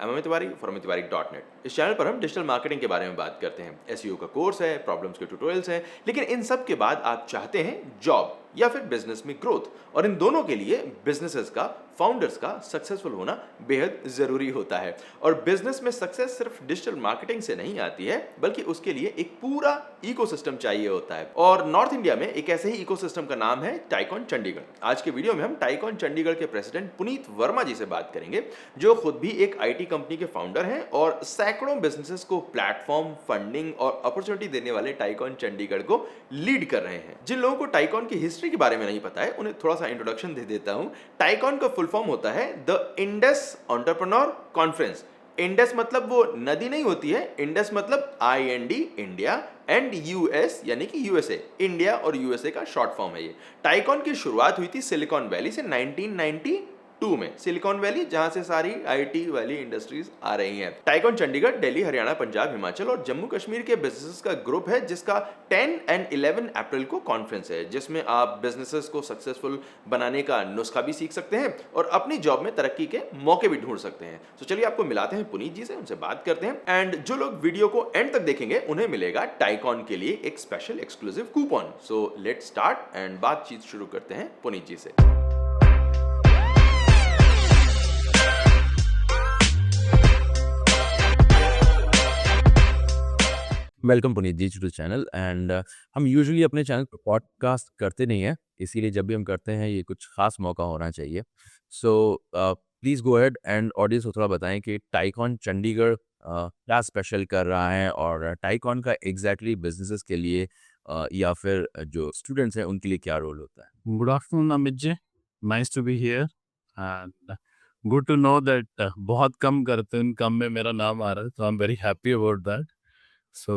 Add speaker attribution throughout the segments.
Speaker 1: Amit Tiwari from तिवारी.net। इस channel पर हम डिजिटल मार्केटिंग के बारे में बात करते हैं। एसईओ का कोर्स है, प्रॉब्लम्स के ट्यूटोरियल्स हैं, लेकिन इन सब के बाद आप चाहते हैं जॉब या फिर बिजनेस में ग्रोथ, और इन दोनों के लिए बिजनेसेस का, फाउंडर्स का सक्सेसफुल होना बेहद जरूरी होता है। और बिजनेस में सक्सेस सिर्फ डिजिटल मार्केटिंग से नहीं आती है, बल्कि उसके लिए एक पूरा इकोसिस्टम चाहिए होता है। और नॉर्थ इंडिया में एक ऐसे ही इकोसिस्टम का नाम है टाइकॉन चंडीगढ़। आज के वीडियो में हम टाइकॉन चंडीगढ़ के प्रेसिडेंट पुनीत वर्मा जी से बात करेंगे, जो खुद भी एक आईटी कंपनी के फाउंडर हैं और सैकड़ों बिजनेसेस को प्लेटफॉर्म, फंडिंग और अपॉर्चुनिटी देने वाले टाइकॉन चंडीगढ़ को लीड कर रहे हैं। जिन लोगों को टाइकॉन की हिस्ट्री के बारे में नहीं पता है, उन्हें थोड़ा सा इंट्रोडक्शन दे देता हूं। टाइकॉन का फुल फॉर्म होता है the Indus entrepreneur conference. Indus मतलब वो नदी नहीं होती है, इंडस मतलब IND इंडिया एंड US यानी कि यूएसए, इंडिया और यूएसए का शॉर्ट फॉर्म है ये। टाइकॉन की शुरुआत हुई थी सिलिकॉन वैली से 1992 में। सिलिकॉन वैली जहां से सारी आईटी वाली इंडस्ट्रीज आ रही हैं। टाइकॉन चंडीगढ़ दिल्ली, हरियाणा, पंजाब, हिमाचल और जम्मू कश्मीर के बिजनेसेस का ग्रुप है, जिसका 10 एंड 11 अप्रैल को कॉन्फ्रेंस है, जिसमें आप बिजनेसेस को सक्सेसफुल बनाने का नुस्खा भी सीख सकते हैं और अपनी जॉब में तरक्की के मौके भी ढूंढ सकते हैं। तो चलिए आपको मिलाते हैं पुनीत जी से, उनसे बात करते हैं। एंड जो लोग वीडियो को एंड तक देखेंगे उन्हें मिलेगा टाइकॉन के लिए एक special exclusive coupon. So let's start and बातचीत शुरू करते हैं पुनीत जी से।
Speaker 2: Welcome Puneet ji to the channel. And हम यूजुअली अपने चैनल पर पॉडकास्ट करते नहीं हैं, इसीलिए जब भी हम करते हैं ये कुछ खास मौका होना चाहिए। So please go ahead and audience को थोड़ा बताएं कि टाइकॉन चंडीगढ़ क्या स्पेशल कर रहा है और टाइकॉन का एग्जैक्टली बिजनेसेस के लिए या फिर जो स्टूडेंट्स हैं उनके लिए क्या रोल होता है।
Speaker 3: Good afternoon, Amit ji. Nice to be here. And good to know that बहुत कम करते हैं, कम में मेरा नाम आ रहा है, so I'm very happy about that. So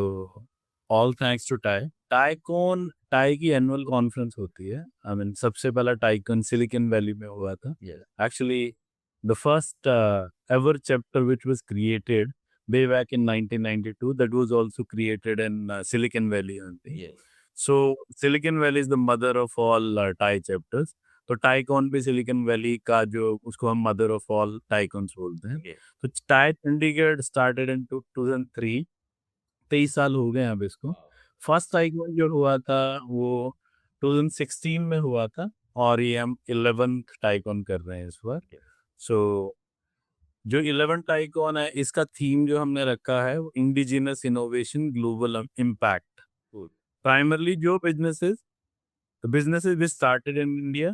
Speaker 3: all thanks to TAI. TAICON, TAI की एनुअल कॉन्फ्रेंस होती है। I mean, सबसे पहला टाइकॉन सिलिकॉन वैली में हुआ था। Actually, the first ever chapter which was created way back in 1992, that was also created in Silicon Valley only. So Silicon Valley is the mother of all TAI chapters. तो tycoon भी silicon valley का जो उसको हम mother of all टाइकॉन्स बोलते हैं। तो tie Chandigarh started in 2003, 23 साल हो गए अब इसको। फर्स्ट टाइकॉन जो हुआ था वो 2016 में हुआ था और ये हम 11th टाइकॉन कर रहे हैं इस बार। सो जो 11th टाइकॉन है, इसका थीम जो हमने रखा है वो indigenous innovation global impact. Primarily जो the businesses which started in India,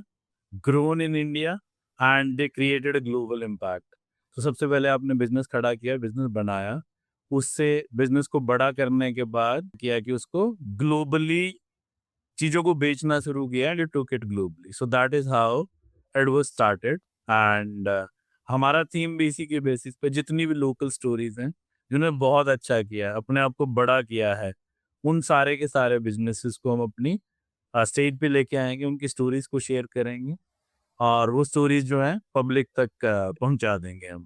Speaker 3: grown in India and they created a global impact. तो सबसे पहले आपने बिजनेस खड़ा किया, बिजनेस बनाया, उससे बिजनेस को बड़ा करने के बाद किया कि उसको ग्लोबली चीज़ों को बेचना शुरू किया and took it globally. So that is how it was started. And हमारा थीम भी इसी के बेसिस पे जितनी भी लोकल स्टोरीज हैं जिन्होंने बहुत अच्छा किया, अपने आप को बड़ा किया है, उन सारे के सारे बिजनेसेस को हम अपनी स्टेज पे लेके आएंगे, उनकी स्टोरीज को शेयर करेंगे और वो स्टोरीज जो है पब्लिक तक पहुंचा देंगे हम।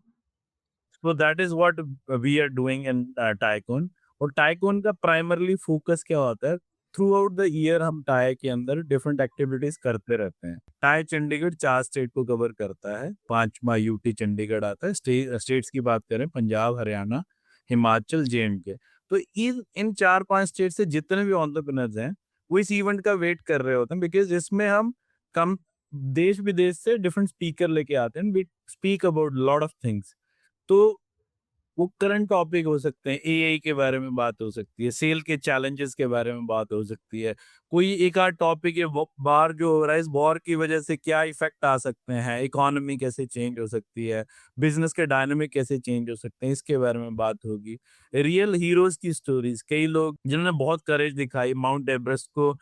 Speaker 3: So that is what we are doing in TiEcon. और टाइकॉन का प्राइमरली फोकस क्या होता है, थ्रू आउट द ईयर हम टाई के अंदर डिफरेंट एक्टिविटीज करते रहते हैं। टाई चंडीगढ़ 4 स्टेट को कवर करता है, 5वां यूटी चंडीगढ़ आता है। स्टेट्स की बात करें, पंजाब, हरियाणा, हिमाचल, JNK। तो इन 4-5 स्टेट से जितने भी एंटरप्रेन्योर्स हैं वो इस इवेंट का वेट कर रहे होते हैं, बिकॉज इसमें हम कम देश विदेश से डिफरेंट स्पीकर लेके आते हैं। We speak about lot of things. तो वो करंट टॉपिक हो सकते हैं, AI के बारे में बात हो सकती है, सेल के चैलेंजेस के बारे में बात हो सकती है, कोई एक आध टॉपिक है बाहर जो हो रहा है, इस वॉर की वजह से क्या इफेक्ट आ सकते हैं, इकोनॉमी कैसे चेंज हो सकती है, बिजनेस के डायनामिक कैसे चेंज हो सकते हैं, इसके बारे में बात होगी। रियल हीरोज की स्टोरीज, कई लोग जिन्होंने बहुत करेज दिखाई, माउंट एवरेस्ट को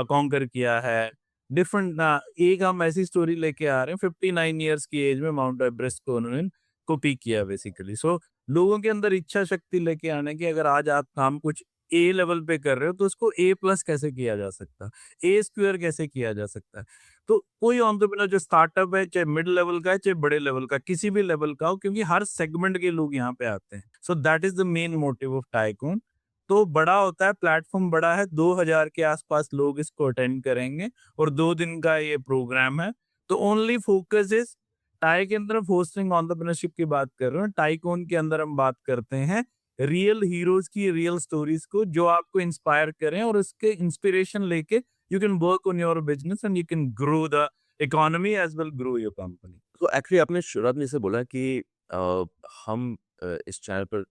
Speaker 3: कॉन्कर किया है। डिफरेंट एक हम ऐसी स्टोरी लेके आ रहे हैं, 59 ईयर्स की एज में माउंट एवरेस्ट को उन्होंने कॉपी किया बेसिकली। सो लोगों के अंदर इच्छा शक्ति लेके आने की, अगर आज आप काम कुछ A लेवल पे कर रहे हो तो उसको A+ कैसे किया जा सकता है, A² कैसे किया जा सकता है। तो कोई एंटरप्रेन्योर जो स्टार्टअप है, चाहे मिड लेवल का है, चाहे बड़े लेवल का, किसी भी लेवल का हो, क्योंकि हर सेगमेंट के लोग यहाँ पे आते हैं। सो that is the main motive of tycoon. तो बड़ा होता है, प्लेटफॉर्म बड़ा है, 2000 के आसपास लोग इसको अटेंड करेंगे और 2 दिन का ये प्रोग्राम है। तो ओनली फोकस इज टाई के अंदर फोस्टिंग एंटरप्रेन्योरशिप की बात कर रहे हो, टाइकॉन के अंदर हम बात करते हैं रियल हीरोज की रियल स्टोरीज को जो आपको इंस्पायर करें और उसके इंस्पिरेशन लेके you can work on your business and you can grow the economy as well grow your company.
Speaker 2: तो एक्चुअली आपने शुरुआत में जैसे बोला कि हम इस चैनल पर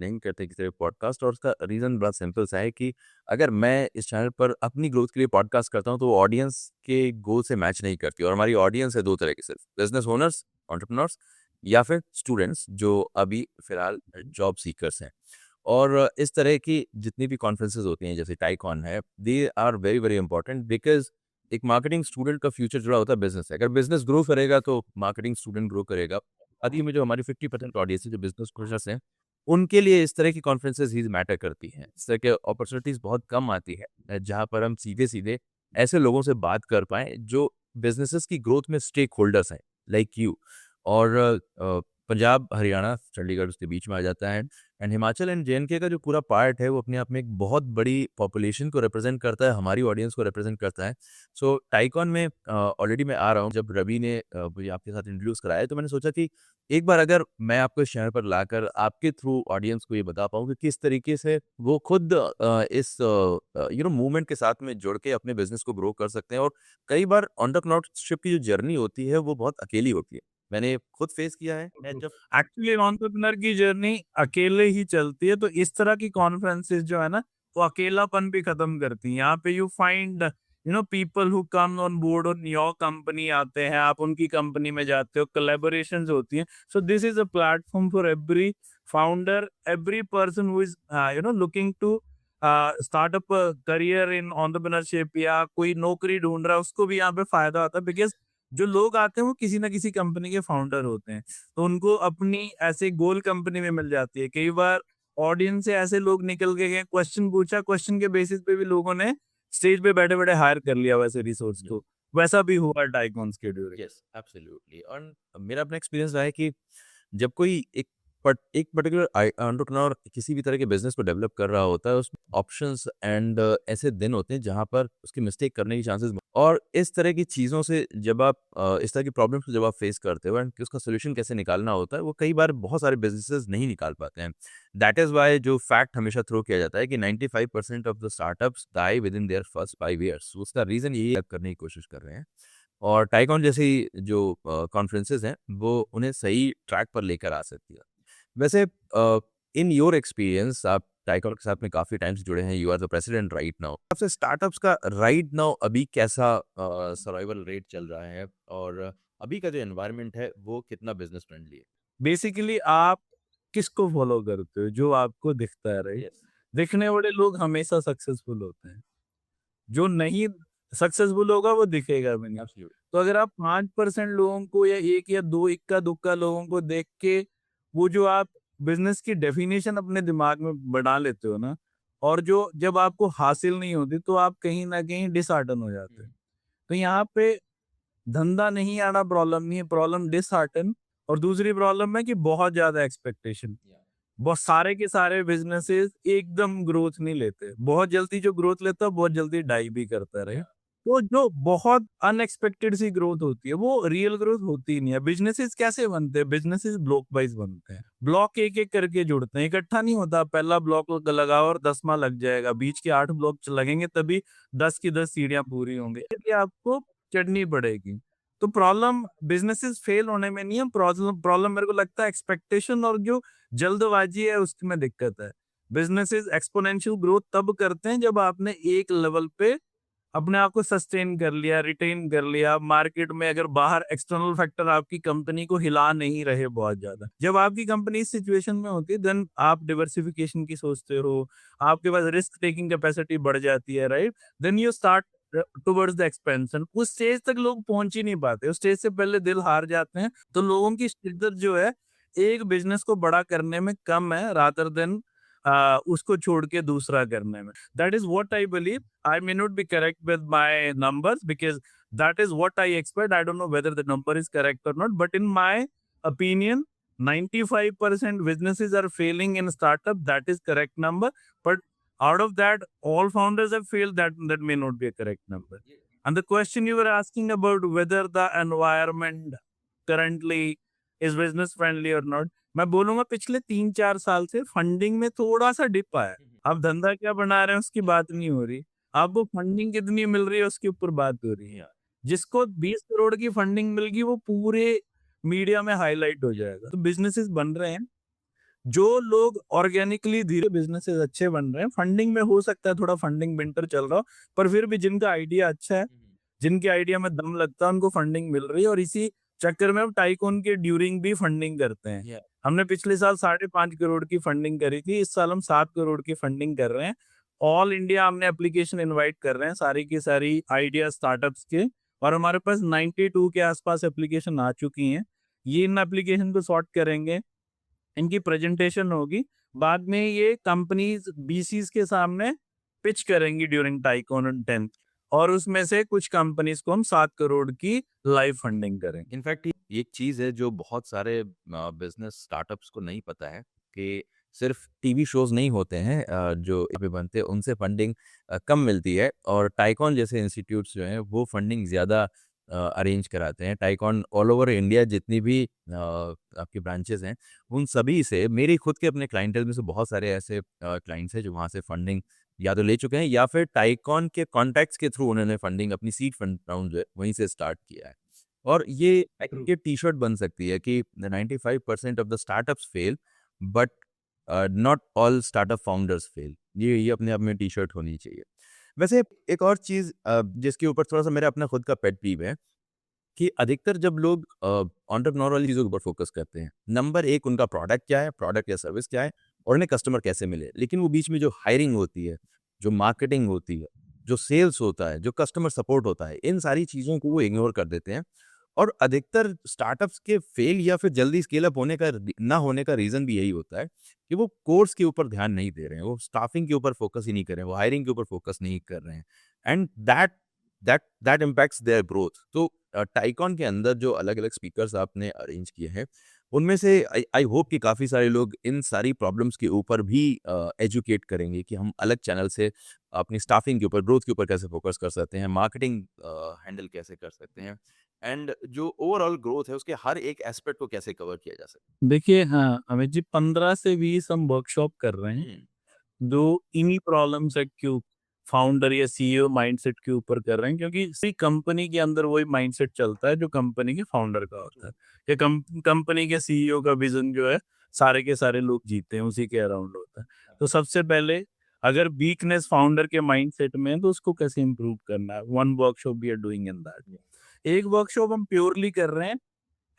Speaker 2: नहीं करते किसी तरह पॉडकास्ट, और उसका रीज़न बड़ा सिंपल सा है कि अगर मैं इस चैनल पर अपनी ग्रोथ के लिए पॉडकास्ट करता हूँ तो वो ऑडियंस के गोल से मैच नहीं करती, और हमारी ऑडियंस है दो तरह की, सिर्फ बिजनेस ओनर्स, एंटरप्रेन्योर्स, या फिर स्टूडेंट्स जो अभी फिलहाल जॉब सीकर्स हैं। और इस तरह की जितनी भी कॉन्फ्रेंसेज होती हैं जैसे टाइकॉन है, they are very very important, because एक मार्केटिंग स्टूडेंट का फ्यूचर जुड़ा होता है बिजनेस से। अगर बिजनेस ग्रो करेगा तो मार्केटिंग स्टूडेंट ग्रो करेगा। अभी में जो हमारी 50% ऑडियंस है जो बिजनेस कोर्सेस हैं, उनके लिए इस तरह की कॉन्फ्रेंसेज ही मैटर करती हैं। इस तरह के अपॉर्चुनिटीज बहुत कम आती है जहाँ पर हम सीधे सीधे ऐसे लोगों से बात कर पाएँ जो बिजनेसेस की ग्रोथ में स्टेक होल्डर्स हैं, लाइक यू। और पंजाब, हरियाणा, चंडीगढ़ उसके बीच में आ जाता है, एंड हिमाचल एंड जे.एंड.के का जो पूरा पार्ट है वो अपने आप में एक बहुत बड़ी पॉपुलेशन को रिप्रेजेंट करता है, हमारी ऑडियंस को रिप्रेजेंट करता है। सो टाइकॉन में ऑलरेडी मैं आ रहा हूँ। जब रवि ने मुझे आपके साथ इंट्रोड्यूस कराया तो मैंने सोचा कि एक बार अगर मैं आपको इस चैनल पर लाकर आपके थ्रू ऑडियंस को ये बता पाऊँ कि किस तरीके से वो खुद इस मूवमेंट के साथ में जुड़ के अपने बिजनेस को ग्रो कर सकते हैं। और कई बार एंटरप्रेन्योरशिप की जो जर्नी होती है वो बहुत अकेली होती है। मैंने खुद फेस किया है। मैं जब
Speaker 3: एक्चुअली एंटरप्रेन्योर की जर्नी अकेले ही चलती है, तो इस तरह की कॉन्फ्रेंसेस जो है ना वो अकेलापन भी खत्म करती हैं। यहाँ पे you find people who come on board on your company आते हैं, आप उनकी कंपनी में जाते हो, कोलैबोरेशंस होती हैं। So this is a platform for every founder, every person who is looking to startup career in entrepreneurship, या कोई नौकरी ढूंढ रहा है उसको भी यहाँ पे फायदा होता है। बिकॉज जो लोग आते हैं वो किसी ना किसी कंपनी के फाउंडर होते हैं, तो उनको अपनी ऐसे गोल कंपनी में मिल जाती है। कई बार ऑडियंस से ऐसे लोग निकल के गए, क्वेश्चन पूछा, क्वेश्चन के बेसिस पे भी लोगों ने स्टेज पे बैठे बैठे हायर कर लिया वैसे रिसोर्स को। वैसा भी हुआ टाइकॉन्स के ड्यूरिंग।
Speaker 2: Yes, absolutely. और मेरा अपना एक्सपीरियंस रहा है कि जब कोई एक पर्टिकुलर एंटरप्रेन्योर किसी भी तरह के बिजनेस को डेवलप कर रहा होता है, उसमें ऑप्शंस एंड ऐसे दिन होते हैं जहां पर उसकी मिस्टेक करने की चांसेस, और इस तरह की चीज़ों से जब आप इस तरह की प्रॉब्लम्स को जब आप फेस करते हो एंड उसका सोल्यूशन कैसे निकालना होता है, वो कई बार बहुत सारे बिजनेसेस नहीं निकाल पाते हैं। दैट इज़ वाई जो फैक्ट हमेशा थ्रो किया जाता है कि 95% of the startups die within their first 5 years. उसका रीज़न यही करने की कोशिश कर रहे हैं, और टाइकॉन जैसी जो कॉन्फ्रेंसेस हैं वो उन्हें सही ट्रैक पर लेकर आ सकती है। वैसे इन योर एक्सपीरियंस आप टाइकॉन के साथ में काफ़ी टाइम से जुड़े हैं, you are the president right now. आपसे स्टार्टअप्स का राइट नाउ अभी कैसा सर्वाइवल रेट चल रहा है, और अभी का जो एनवायरनमेंट है वो कितना बिजनेस फ्रेंडली है?
Speaker 3: बेसिकली आप किसको फॉलो करते हो? जो आपको दिखता है, राइट?
Speaker 2: यस,
Speaker 3: दिखने वाले लोग हमेशा सक्सेसफुल होते हैं। जो नहीं सक्सेसफुल होगा वो दिखेगा भी नहीं।
Speaker 2: एब्सोल्युटली।
Speaker 3: तो अगर आप 5% लोगों को या 1 या 2 इक्का-दुक्का लोगों को देख के वो जो आप बिज़नेस की डेफिनिशन अपने दिमाग में बना लेते हो ना, और जो जब आपको हासिल नहीं होती तो आप कहीं न कहीं डिसहार्टन हो जाते हो। तो यहाँ पे धंधा नहीं आना प्रॉब्लम नहीं है, प्रॉब्लम डिसहार्टन, और दूसरी प्रॉब्लम है कि बहुत ज़्यादा एक्सपेक्टेशन। बहुत सारे के सारे बिज़नेसेस एकदम ग्रोथ नहीं लेते। बहुत जल्दी जो ग्रोथ लेता है, बहुत जल्दी डाई भी करता है, राइट? तो जो बहुत अनएक्सपेक्टेड सी ग्रोथ होती है, वो रियल ग्रोथ होती ही नहीं है। बिज़नेसेस कैसे बनते हैं? बिज़नेसेस ब्लॉक वाइज़ बनते हैं। ब्लॉक एक-एक करके जुड़ते हैं, इकट्ठा नहीं होता। पहला ब्लॉक लगाओ और 10वां लग जाएगा। बीच के 8 ब्लॉक लगेंगे तभी 10 की 10 सीढ़ियाँ पूरी होंगी। इसलिए आपको चढ़नी पड़ेगी। तो प्रॉब्लम बिज़नेसेस फेल होने में नहीं है, प्रॉब्लम प्रॉब्लम मेरे को लगता है एक्सपेक्टेशन और जो जल्दबाजी है उसमें दिक्कत है। बिज़नेसेस एक्स्पोनेंशियल ग्रोथ तब करते हैं जब आपने एक लेवल पे अपने आप को सस्टेन कर लिया, रिटेन कर लिया। मार्केट में अगर बाहर एक्सटर्नल फैक्टर आपकी कंपनी को हिला नहीं रहे बहुत ज़्यादा। जब आपकी कंपनी इस सिचुएशन में होती है, देन आप डाइवर्सिफिकेशन की सोचते हो, आपके पास रिस्क टेकिंग कैपेसिटी बढ़ जाती है, right? Then you start towards the expansion. उस स्टेज तक लोग पहुँच ही नहीं पाते, उस स्टेज से पहले दिल हार जाते हैं। तो लोगों की शिद्दत जो है एक बिज़नेस को बड़ा करने में कम है, रादर देन उसको छोड़ के दूसरा करने में। That is what I believe. I may not be correct with my numbers because that is what I expect. I don't know whether the number is correct or not, but in my opinion, 95% businesses are failing in startup. That is correct number. But out of that, all founders have failed. That may not be a correct number. And the question you were asking about whether the environment currently is business friendly और not. मैं बोलूंगा पिछले 3-4 साल से funding में थोड़ा सा dip आया है। आप धंधा क्या बना रहे हैं उसकी बात नहीं हो रही, आपको फंडिंग कितनी मिल रही है उसके ऊपर बात हो रही है। जिसको 20 करोड़ की फंडिंग मिल गई वो पूरे मीडिया में हाईलाइट हो जाएगा। तो बिजनेसेस बन रहे हैं, जो लोग ऑर्गेनिकली धीरे बिजनेसेस अच्छे बन रहे हैं। फंडिंग में हो सकता है थोड़ा फंडिंग विंटर चल रहा हो, पर फिर भी जिनका आइडिया अच्छा है, जिनके आइडिया में दम लगता है, उनको फंडिंग मिल रही है। और इसी चक्कर में अब टाइकून के ड्यूरिंग भी फंडिंग करते हैं। हमने पिछले साल 5.5 करोड़ की फंडिंग करी थी, इस साल हम 7 करोड़ की फंडिंग कर रहे हैं। ऑल इंडिया हमने एप्लीकेशन इनवाइट कर रहे हैं, सारी की सारी आइडिया स्टार्टअप्स के, और हमारे पास 92 के आसपास एप्लीकेशन आ चुकी हैं। ये इन एप्लीकेशन को सॉर्ट करेंगे, इनकी प्रेजेंटेशन होगी, बाद में ये कंपनीज बीसीज के सामने पिच करेंगी ड्यूरिंग टाइकॉन 10, और उसमें से कुछ कंपनीज को हम 7 करोड़ की लाइव फंडिंग करेंगे।
Speaker 2: इनफैक्ट ये एक चीज़ है जो बहुत सारे बिजनेस स्टार्टअप्स को नहीं पता है कि सिर्फ टीवी शोज नहीं होते हैं जो यहाँ पे बनते हैं उनसे फंडिंग कम मिलती है, और टाइकॉन जैसे इंस्टीट्यूट्स जो हैं वो फंडिंग ज़्यादा अरेंज कराते हैं। टाइकॉन ऑल ओवर इंडिया जितनी भी आपकी ब्रांचेस हैं उन सभी से, मेरी खुद के अपने क्लाइंटेल में से बहुत सारे ऐसे क्लाइंट्स हैं जो वहाँ से फंडिंग या तो ले चुके हैं या फिर टाइकॉन के कॉन्टैक्ट्स के थ्रू उन्होंने फंडिंग अपनी सीड फंड राउंड जो है वहीं से स्टार्ट किया है। और ये टी-शर्ट बन सकती है कि 95% of the startups fail but not all startup founders fail. ये अपने आप में टी-शर्ट होनी चाहिए। वैसे एक और चीज़ जिसके ऊपर थोड़ा-सा मेरा अपना खुद का पेट पीव है कि अधिकतर जब लोग एंटरप्रेन्योर वाली चीज़ों के ऊपर फोकस करते हैं, नंबर 1 उनका प्रोडक्ट क्या है, प्रोडक्ट या सर्विस क्या है और उन्हें कस्टमर कैसे मिले। लेकिन वो बीच में जो हायरिंग होती है, जो मार्केटिंग होती है, जो सेल्स होता है, जो कस्टमर सपोर्ट होता है, इन सारी चीज़ों को वो इग्नोर कर देते हैं। और अधिकतर स्टार्टअप्स के फेल या फिर जल्दी स्केल अप होने का ना होने का रीज़न भी यही होता है कि वो कोर्स के ऊपर ध्यान नहीं दे रहे हैं, वो स्टाफिंग के ऊपर फोकस ही नहीं कर रहे हैं, वो हायरिंग के ऊपर फोकस नहीं कर रहे हैं, and that impacts their growth. तो टाइकॉन के अंदर जो अलग-अलग स्पीकर्स आपने अरेंज किए हैं, उनमें से आई होप कि काफ़ी सारे लोग इन सारी प्रॉब्लम्स के ऊपर भी एजुकेट करेंगे कि हम अलग चैनल से अपनी स्टाफिंग के ऊपर, ग्रोथ के ऊपर कैसे फोकस कर सकते हैं, मार्केटिंग हैंडल कैसे कर सकते हैं, एंड जो ओवरऑल ग्रोथ है उसके हर एक एस्पेक्ट को कैसे कवर किया जा सकता
Speaker 3: देखिए, हाँ, अमित जी, 15 से 20 हम वर्कशॉप कर रहे हैं,
Speaker 2: है।
Speaker 3: जो इन्हीं प्रॉब्लम सेट के फाउंडर या सीईओ माइंडसेट के ऊपर कर रहे हैं, क्योंकि इसी कंपनी के अंदर वही माइंडसेट चलता है जो कंपनी के फाउंडर का होता है, या कंपनी के सीईओ का विजन जो है सारे के सारे लोग जीते हैं उसी के अराउंड होता है। तो सबसे पहले अगर वीकनेस फाउंडर के माइंडसेट में है तो उसको कैसे इंप्रूव करना है, one workshop we are doing in that. एक वर्कशॉप हम प्योरली कर रहे हैं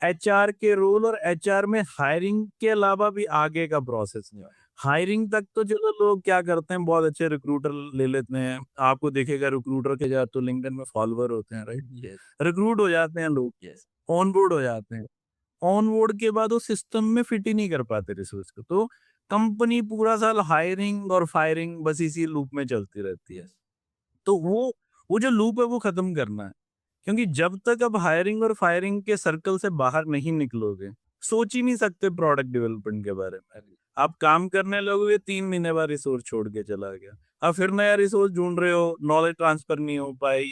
Speaker 3: एचआर के रोल, और एचआर में हायरिंग के अलावा भी आगे का प्रोसेस। हायरिंग तक तो चलो लोग क्या करते हैं, बहुत अच्छे रिक्रूटर ले लेते हैं। आपको देखेगा रिक्रूटर के जा तो लिंक्डइन में फॉलोवर होते हैं, राइट? रिक्रूट हो जाते हैं लोग, ऑन बोर्ड हो जाते हैं। ऑन बोर्ड के बाद वो सिस्टम में फिट ही नहीं कर पाते रिसोर्स को, तो कंपनी पूरा साल हायरिंग और फायरिंग बस इसी लूप में चलती रहती है। तो वो जो लूप है वो खत्म करना है, क्योंकि जब तक अब हायरिंग और फायरिंग के सर्कल से बाहर नहीं निकलोगे, सोच ही नहीं सकते प्रोडक्ट डेवलपमेंट के बारे में। आप काम करने लगोगे, 3 महीने बाद रिसोर्स छोड़ के चला गया, अब फिर नया रिसोर्स ढूंढ रहे हो, नॉलेज ट्रांसफर नहीं हो पाई।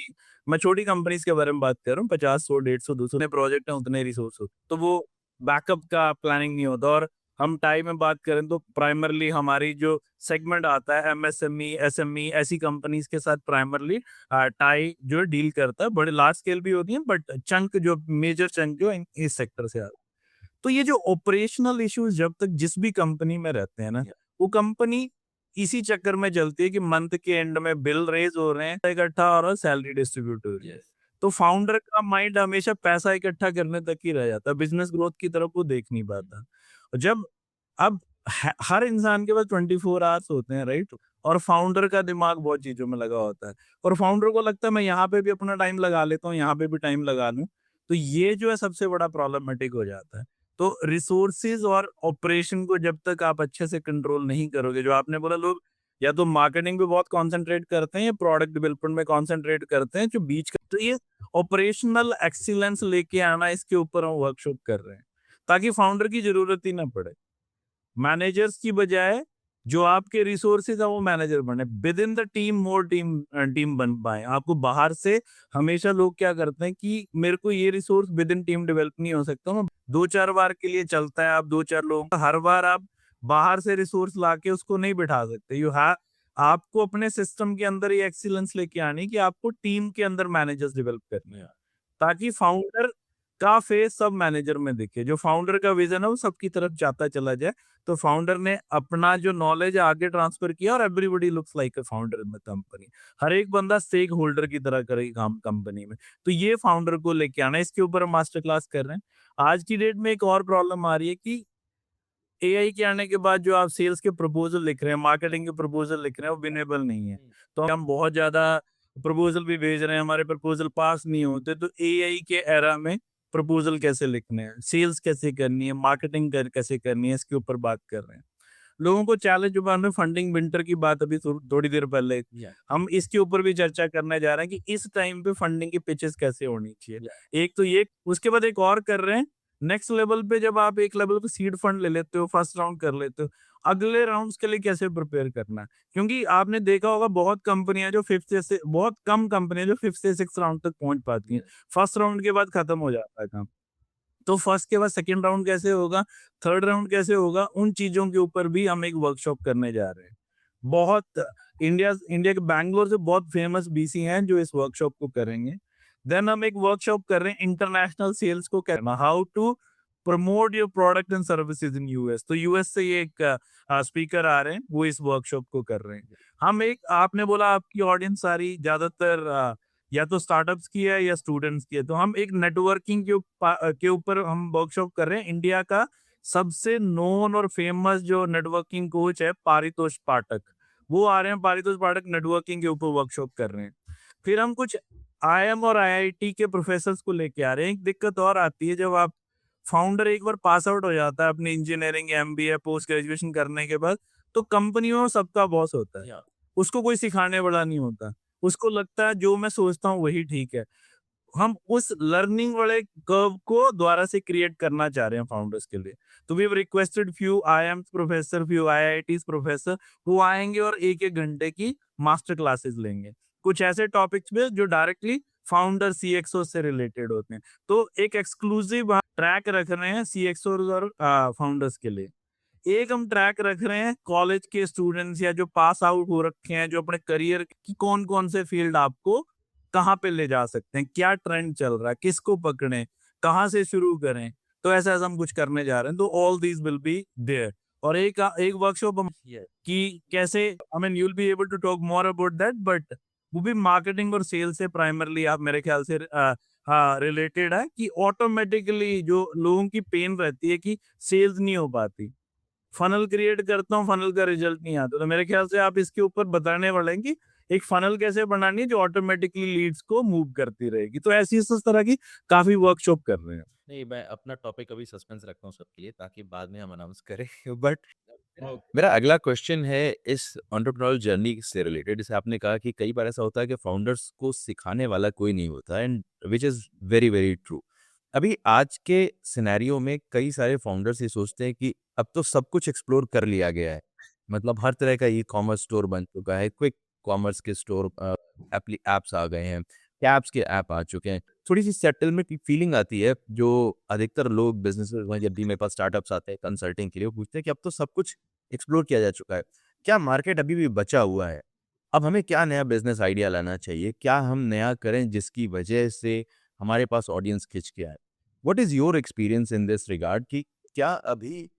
Speaker 3: मैं छोटी कंपनीज के बारे में बात कर रहा हूँ, 50, 100, 150, 200 प्रोजेक्ट है, उतने रिसोर्स हो, तो वो बैकअप का प्लानिंग नहीं होता। और हम टाई में बात करें तो प्राइमरली हमारी जो सेगमेंट आता है एमएसएमई, एसएमई, ऐसी कंपनीज के साथ प्राइमरली टाई जो डील करता है। बड़े लार्ज स्केल भी होती है, बट चंक जो मेजर चंक जो इस सेक्टर से आता है। तो ये जो ऑपरेशनल इश्यूज जब तक जिस भी कंपनी में रहते हैं ना, वो कंपनी इसी चक्कर में चलती है कि मंथ के एंड में बिल रेज हो रहे हैं, इकट्ठा हो रहा है, सैलरी डिस्ट्रीब्यूट हो रही है। तो फाउंडर का माइंड हमेशा पैसा इकट्ठा करने तक ही रह जाता है, बिजनेस ग्रोथ की तरफ वो देख नहीं पाता। जब अब हर इंसान के पास 24 आवर्स होते हैं, राइट? और फाउंडर का दिमाग बहुत चीजों में लगा होता है, और फाउंडर को लगता है मैं यहाँ पे भी अपना टाइम लगा लेता हूँ, यहाँ पे भी टाइम लगा लूं। तो ये जो है सबसे बड़ा प्रॉब्लमेटिक हो जाता है। तो रिसोर्सेज और ऑपरेशन को जब तक आप अच्छे से कंट्रोल नहीं करोगे, जो आपने बोला, लोग या तो मार्केटिंग पे बहुत कंसंट्रेट करते हैं या प्रोडक्ट डेवलपमेंट में कंसंट्रेट करते हैं, जो बीच का, तो ये ऑपरेशनल एक्सीलेंस लेके आना, इसके ऊपर हम वर्कशॉप कर रहे हैं ताकि फाउंडर की जरूरत ही ना पड़े। मैनेजर्स की बजाय जो आपके रिसोर्सेज है वो मैनेजर बने, with in the team more team बन पाए। आपको बाहर से हमेशा लोग क्या करते हैं कि मेरे को ये resource with in team develop नहीं हो सकता, मैं 2-4 बार के लिए चलता है, आप 2-4 लोग हर बार आप बाहर से रिसोर्स लाके उसको नहीं बिठा सकते। आपको अपने सिस्टम के अंदर ये एक्सीलेंस लेके आनी है कि आपको टीम के अंदर मैनेजर्स डेवलप करने हैं, ताकि फाउंडर का फेस सब मैनेजर में दिखे। जो फाउंडर का विजन है वो सबकी तरफ जाता चला जाए। तो फाउंडर ने अपना जो नॉलेज आगे ट्रांसफर किया और everybody looks like a founder in the company. हर एक बंदा स्टेक होल्डर की तरह करे काम कंपनी में। तो ये फाउंडर को लेके आना है, इसके ऊपर हम मास्टर क्लास कर रहे हैं। आज की डेट में एक और प्रॉब्लम आ रही है कि एआई के आने के बाद जो आप सेल्स के प्रपोजल लिख रहे हैं, मार्केटिंग के प्रपोजल लिख रहे हैं, वो विनेबल नहीं है। तो हम बहुत ज्यादा प्रपोजल भी भेज रहे हैं, हमारे प्रपोजल पास नहीं होते। तो एआई के एरा में प्रपोजल कैसे लिखने हैं, सेल्स कैसे करनी है, मार्केटिंग कैसे करनी है, इसके ऊपर बात कर रहे हैं। लोगों को चैलेंज उठा रहे हैं। फंडिंग विंटर की बात अभी थोड़ी देर पहले हम इसके ऊपर भी चर्चा करने जा रहे हैं कि इस टाइम पे फंडिंग की पिचेस कैसे होनी चाहिए। एक तो ये, उसके बाद एक और कर रहे हैं नेक्स्ट लेवल पे। जब आप एक लेवल पे सीड फंड ले लेते हो, फर्स्ट राउंड कर लेते हो, अगले राउंड्स के लिए कैसे प्रिपेयर करना है। क्योंकि आपने देखा होगा बहुत कंपनियां जो बहुत कम कंपनियां जो 5th से 6th राउंड तक पहुंच पाती हैं। फर्स्ट राउंड के बाद खत्म हो जाता है काम। तो फर्स्ट के बाद सेकंड राउंड कैसे होगा, थर्ड राउंड कैसे होगा, उन चीजों के ऊपर भी हम एक वर्कशॉप करने जा रहे हैं। बहुत इंडिया के बैंगलोर से बहुत फेमस बीसी हैं जो इस वर्कशॉप को करेंगे। देन हम एक वर्कशॉप कर रहे हैं इंटरनेशनल सेल्स को करना, how to promote your product and services in US. तो यूएस से ये एक स्पीकर आ रहे हैं, वो इस वर्कशॉप को कर रहे हैं। हम एक, आपने बोला आपकी ऑडियंस सारी ज्यादातर या तो स्टार्टअप्स की है या स्टूडेंट्स की है, तो हम एक नेटवर्किंग के ऊपर हम वर्कशॉप कर रहे हैं। इंडिया का सबसे नोन और फेमस जो नेटवर्किंग कोच है पारितोष पाठक, वो आ रहे हैं। पारितोष पाठक नेटवर्किंग के ऊपर वर्कशॉप कर रहे हैं। फिर हम कुछ आईएम और आईआईटी के प्रोफेसर्स को लेके आ रहे हैं। एक दिक्कत और आती है, जब आप फाउंडर एक बार पास आउट हो जाता है अपनी इंजीनियरिंग एमबीए पोस्ट ग्रेजुएशन करने के बाद, तो कंपनियों में सबका बॉस होता है, उसको कोई सिखाने वाला नहीं होता। उसको लगता है जो मैं सोचता हूँ वही ठीक है। हम उस लर्निंग वाले कर्व को दोबारा से क्रिएट करना चाह रहे हैं फाउंडर्स के लिए। तो we have requested few IIMs professor, few IITs professor, वो आएंगे और 1-1 घंटे की मास्टर क्लासेस लेंगे कुछ ऐसे टॉपिक्स पे जो डायरेक्टली फाउंडर सीएक्सओ से रिलेटेड होते हैं। तो एक एक्सक्लूसिव ट्रैक रख रहे हैं सीएक्सओ और फाउंडर्स के लिए। एक हम ट्रैक रख रहे हैं कॉलेज के स्टूडेंट्स या जो पास आउट हो रखे हैं, जो अपने करियर की कौन कौन से फील्ड आपको कहाँ पे ले जा सकते हैं, क्या ट्रेंड चल रहा है, किसको पकड़ें, कहाँ से शुरू करें। तो ऐसा हम कुछ करने जा रहे हैं। तो all these will be there. और एक वर्कशॉप हम कि कैसे, I mean you will be able to talk more about that, but वो भी मार्केटिंग और सेल्स से प्राइमरली आप मेरे ख्याल से हाँ रिलेटेड है कि ऑटोमेटिकली जो लोगों की पेन रहती है कि सेल्स नहीं हो पाती, फनल क्रिएट करता हूँ, फनल का रिजल्ट नहीं आता। तो मेरे ख्याल से आप इसके ऊपर बताने वाले हैं कि एक फनल कैसे बनानी है जो ऑटोमेटिकली लीड्स को मूव करती रहेगी। तो ऐसी इस तरह की काफी वर्कशॉप कर रहे हैं।
Speaker 2: नहीं, मैं अपना टॉपिक अभी सस्पेंस रखता हूँ सबके लिए ताकि बाद में हम अनाउंस करें। बट मेरा अगला क्वेश्चन है इस एंटरप्रेन्योरियल जर्नी से रिलेटेड। जैसे आपने कहा कि कई बार ऐसा होता है कि फाउंडर्स को सिखाने वाला कोई नहीं होता, and which is very very true. अभी आज के सिनेरियो में कई सारे फाउंडर्स ये सोचते हैं कि अब तो सब कुछ एक्सप्लोर कर लिया गया है, मतलब हर तरह का ई कॉमर्स स्टोर बन चुका है, क्विक कॉमर्स के स्टोर एप्स आ गए हैं, कैब्स के ऐप आ चुके हैं। थोड़ी सी सेटलमेंट की फीलिंग आती है जो अधिकतर लोग बिजनेसेस में, जब भी मेरे पास स्टार्टअप्स आते हैं कंसल्टिंग के लिए, वो पूछते हैं कि अब तो सब कुछ एक्सप्लोर किया जा चुका है, क्या मार्केट अभी भी बचा हुआ है? अब हमें क्या नया बिजनेस आइडिया लाना चाहिए? क्या हम नया करें जिसकी वजह से हमारे पास ऑडियंस खिंच के आए? What is your experience in this regard कि क्या अभी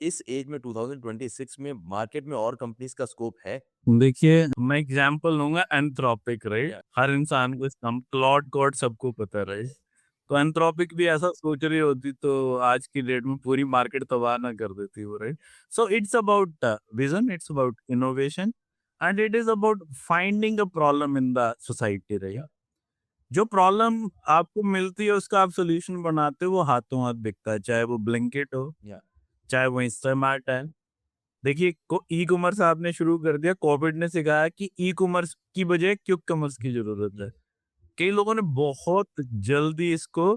Speaker 2: इस एज में 2026 में मार्केट में और कंपनीज का स्कोप है?
Speaker 3: देखिए, मैं एग्जांपल लूंगा एंथ्रोपिक, राइट। हर इंसान को इसका क्लॉड कोड सबको पता रहे। तो एंथ्रोपिक भी ऐसा सोच रही होती तो आज की डेट में पूरी मार्केट तबाह ना कर देती वो, right. So it's about vision, it's about innovation, and it is about finding a problem in the society, right. जो प्रॉब्लम आपको मिलती है उसका आप सोल्यूशन बनाते हो, वो हाथों हाथ बिकता है, चाहे वो ब्लिंकिट हो, चाहे वो इंस्टामार्ट है। देखिए, ई कॉमर्स आपने शुरू कर दिया, कोविड ने सिखाया कि ई कॉमर्स की बजाय क्विक कॉमर्स की जरूरत है। कई लोगों ने बहुत जल्दी इसको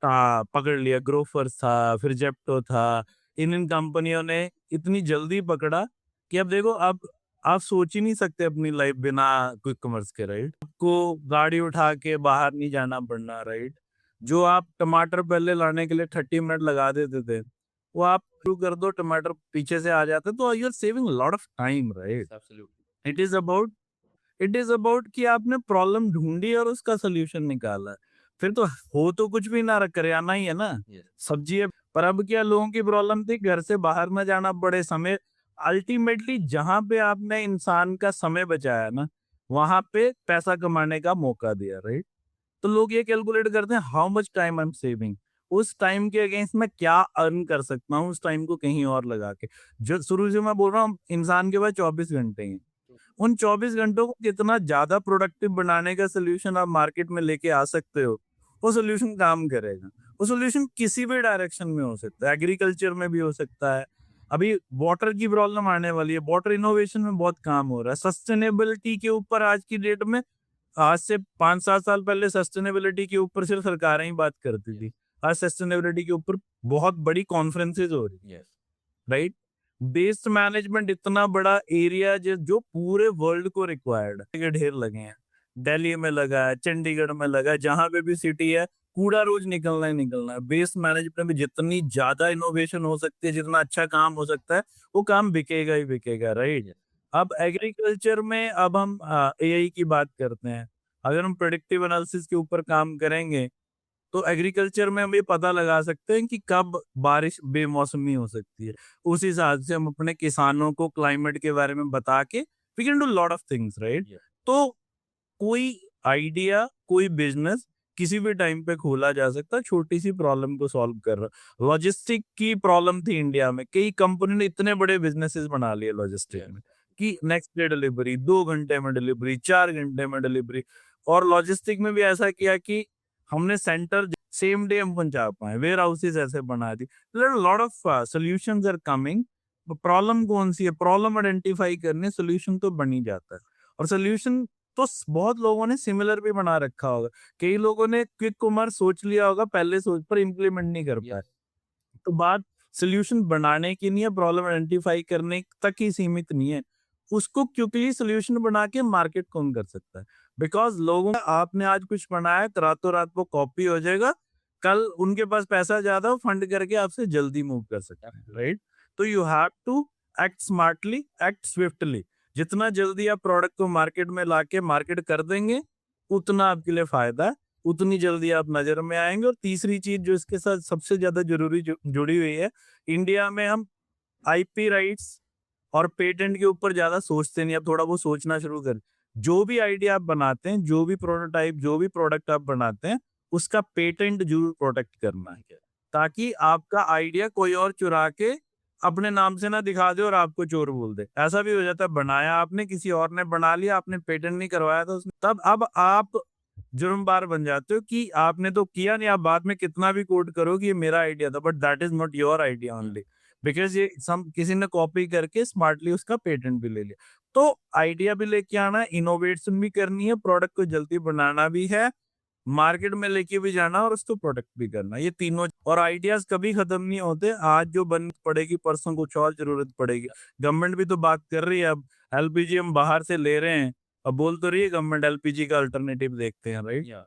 Speaker 3: पकड़ लिया। ग्रोफर्स था, फिर जेप्टो था, इन कंपनियों ने इतनी जल्दी पकड़ा कि अब देखो आप सोच ही नहीं सकते अपनी लाइफ बिना क्विक कॉमर्स के, राइट? आपको गाड़ी उठा के बाहर नहीं जाना पड़ना, राइट? जो आप टमाटर पहले लाने के लिए 30 मिनट लगा देते थे, वो आप शुरू कर दो, टमाटर पीछे से आ जाते, तो you are saving lot of time, right?
Speaker 2: Absolutely
Speaker 3: it is about कि आपने प्रॉब्लम ढूंढी और उसका सोल्यूशन निकाला। फिर तो हो तो कुछ भी ना, करियाना ही है ना,
Speaker 2: यस
Speaker 3: सब्जी है। पर अब क्या, लोगों की प्रॉब्लम थी घर से बाहर ना जाना पड़े, समय। अल्टीमेटली जहां पे आपने इंसान का समय बचाया ना, वहां पे पैसा कमाने का मौका दिया, राइट? तो लोग ये कैलकुलेट करते हैं how much time I am saving, उस टाइम के अगेंस्ट मैं क्या अर्न कर सकता हूँ, उस टाइम को कहीं और लगा के। जो शुरू से मैं बोल रहा हूँ, इंसान के पास 24 घंटे हैं। उन 24 घंटों को कितना ज्यादा प्रोडक्टिव बनाने का सोल्यूशन आप मार्केट में लेके आ सकते हो, वो सोल्यूशन काम करेगा। वो सोल्यूशन किसी भी डायरेक्शन में हो सकता है, एग्रीकल्चर में भी हो सकता है। अभी वाटर की प्रॉब्लम आने वाली है, वाटर इनोवेशन में बहुत काम हो रहा है, सस्टेनेबिलिटी के ऊपर आज की डेट में। आज से 5-7 साल पहले सस्टेनेबिलिटी के ऊपर सिर्फ सरकारें ही बात करती थी। आज सस्टेनेबिलिटी के ऊपर बहुत बड़ी कॉन्फ्रेंसेज हो रही है,
Speaker 2: यस
Speaker 3: राइट? वेस्ट मैनेजमेंट इतना बड़ा एरिया जो पूरे वर्ल्ड को रिक्वायर्ड है, के ढेर लगे हैं। दिल्ली में लगा है, चंडीगढ़ में लगा है, जहां पे भी सिटी है, कूड़ा रोज निकलना ही निकलना है। वेस्ट मैनेजमेंट में जितनी ज्यादा इनोवेशन हो सकती है, जितना अच्छा काम हो सकता है, वो काम बिकेगा ही बिकेगा, राइट?
Speaker 2: यस
Speaker 3: अब एग्रीकल्चर में अब हम एआई की बात करते हैं। अगर हम प्रेडिक्टिव एनालिसिस के ऊपर काम करेंगे, तो एग्रीकल्चर में हम ये पता लगा सकते हैं कि कब बारिश बेमौसमी हो सकती है। उस हिसाब से हम अपने किसानों को क्लाइमेट के बारे में बता के we can do lot of things, right?
Speaker 2: Yes
Speaker 3: तो कोई आइडिया, कोई बिजनेस किसी भी टाइम पे खोला जा सकता है, छोटी सी प्रॉब्लम को सॉल्व कर रहा। लॉजिस्टिक की प्रॉब्लम थी इंडिया में, कई कंपनी ने इतने बड़े बिजनेसेस बना लिए लॉजिस्टिक
Speaker 2: यस
Speaker 3: में कि नेक्स्ट डे डिलीवरी, 2 घंटे में डिलीवरी, 4 घंटे में डिलीवरी। और लॉजिस्टिक में भी ऐसा किया कि हमने सेंटर सेम डे हम पहुंचा पाए, वेयर हाउसेज ऐसे बना दी। Lot of solutions are coming. Problem कौन सी है, प्रॉब्लम आइडेंटिफाई करने, सोल्यूशन तो बन ही जाता है। और सोल्यूशन तो बहुत लोगों ने सिमिलर भी बना रखा होगा। कई लोगों ने क्विक कॉमर्स सोच लिया होगा पहले, सोच पर इम्प्लीमेंट नहीं कर पाए।
Speaker 2: यस
Speaker 3: तो बात सोल्यूशन बनाने की नहीं है, प्रॉब्लम आइडेंटिफाई करने तक ही सीमित नहीं है। उसको क्विकली सोल्यूशन बना के मार्केट कौन कर सकता है? बिकॉज लोगों आपने आज कुछ बनाया तो रातों रात वो कॉपी हो जाएगा। कल उनके पास पैसा ज्यादा हो, फंड करके आपसे जल्दी मूव कर सकते हैं, राइट? तो you have to act smartly, act swiftly. जितना जल्दी आप प्रोडक्ट को मार्केट में लाके मार्केट कर देंगे, उतना आपके लिए फायदा है, उतनी जल्दी आप नजर में आएंगे। और तीसरी चीज जो इसके साथ सबसे ज्यादा जरूरी जुड़ी हुई है, इंडिया में हम आईपी राइट्स और पेटेंट के ऊपर ज्यादा सोचते नहीं। अब थोड़ा वो सोचना शुरू कर। जो भी आइडिया आप बनाते हैं, जो भी प्रोटोटाइप, जो भी प्रोडक्ट आप बनाते हैं, उसका पेटेंट जरूर प्रोटेक्ट करना है, ताकि आपका आइडिया कोई और चुरा के अपने नाम से ना दिखा दे और आपको चोर बोल दे। ऐसा भी हो जाता है, बनाया आपने, किसी और ने बना लिया, आपने पेटेंट नहीं करवाया था उसने, तब अब आप जुर्मबार बन जाते हो कि आपने तो किया नहीं। आप बाद में कितना भी कोट करो कि ये मेरा आइडिया था, but that is not your idea only, because ये सम किसी ने कॉपी करके स्मार्टली उसका पेटेंट भी ले लिया। तो आइडिया भी लेके आना है, इनोवेशन भी करनी है, प्रोडक्ट को जल्दी बनाना भी है, मार्केट में लेके भी जाना और उसको प्रोटेक्ट भी करना, ये तीनों। और आइडियाज कभी खत्म नहीं होते, आज जो बन पड़ेगी परसों कुछ और जरूरत पड़ेगी। गवर्नमेंट भी तो बात कर रही है, अब एलपीजी हम बाहर से ले रहे हैं, अब बोल तो रही है गवर्नमेंट एलपीजी का अल्टरनेटिव देखते हैं, राइट?
Speaker 2: या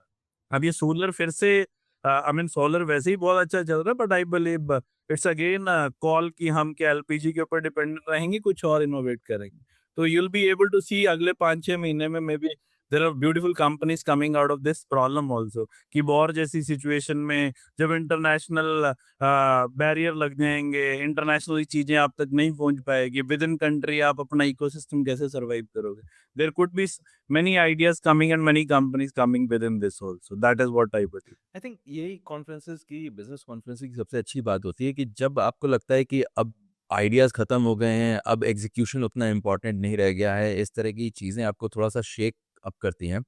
Speaker 3: अब ये सोलर फिर से, आई मीन सोलर वैसे ही बहुत अच्छा चल रहा है, but I believe it's again call कि हम क्या एलपीजी के ऊपर डिपेंडेंट रहेंगे, कुछ और इनोवेट करेंगे। तो you will be able to see अगले 5-6 महीने में maybe there are beautiful companies coming out of this problem also, कि वॉर जैसी सिचुएशन में जब इंटरनेशनल बैरियर लग जाएंगे, इंटरनेशनल चीजें आप तक नहीं पहुंच पाएगी, विद इन कंट्री आप अपना इकोसिस्टम कैसे सर्वाइव करोगे? There could be many ideas coming and many companies coming within this also. That is what I believe.
Speaker 2: I think यही कॉन्फ्रेंसेस की, बिजनेस कॉन्फ्रेंसेस की सबसे अच्छी बात होती है कि जब आपको लगता है कि अब आइडियाज़ ख़त्म हो गए हैं, अब एग्जीक्यूशन उतना इम्पोर्टेंट नहीं रह गया है, इस तरह की चीज़ें आपको थोड़ा सा शेक अप करती हैं,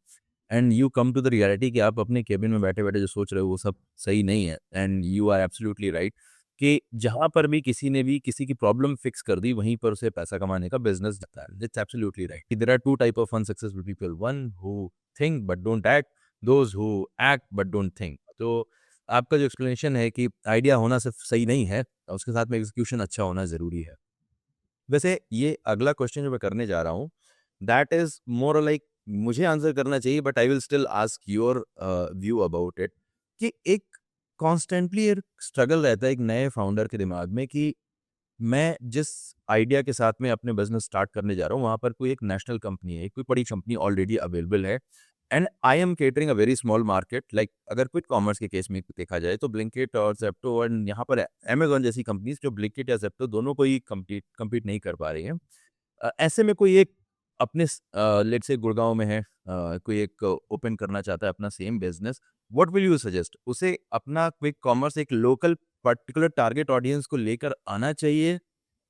Speaker 2: and you come to the reality कि आप अपने केबिन में बैठे बैठे जो सोच रहे हो वो सब सही नहीं है, and you are absolutely right कि जहाँ पर भी किसी ने भी किसी की प्रॉब्लम फिक्स कर दी, वहीं पर उसे पैसा कमाने का बिजनेस जाता है। It's absolutely right. There are two type of unsuccessful people, one who think but don't act, those who act but don't think. तो आपका जो एक्सप्लेनेशन है कि आइडिया होना सिर्फ सही नहीं है, उसके साथ में एग्जीक्यूशन अच्छा होना ज़रूरी है। वैसे ये अगला क्वेश्चन जो मैं करने जा रहा हूँ, दैट इज़ मोर लाइक मुझे आंसर करना चाहिए but I will still ask your view about it कि एक कॉन्स्टेंटली एक स्ट्रगल रहता है एक नए फाउंडर के दिमाग में कि मैं जिस आइडिया के साथ में अपने बिजनेस स्टार्ट करने जा रहा हूँ, वहाँ पर कोई एक नेशनल कंपनी है, कोई बड़ी कंपनी ऑलरेडी अवेलेबल है and I am catering a very small market like अगर क्विक कॉमर्स के केस में देखा जाए तो ब्लिंकिट और ज़ेप्टो एंड यहाँ पर अमेज़न जैसी कंपनीज जो ब्लिंकिट या ज़ेप्टो दोनों को ही कम्पीट नहीं कर पा रही हैं। ऐसे में कोई एक अपने लेट्स से गुड़गाँव में है कोई एक ओपन करना चाहता है अपना same business, what will you suggest? उसे अपना क्विक कॉमर्स एक लोकल पर्टिकुलर टारगेट ऑडियंस को लेकर आना चाहिए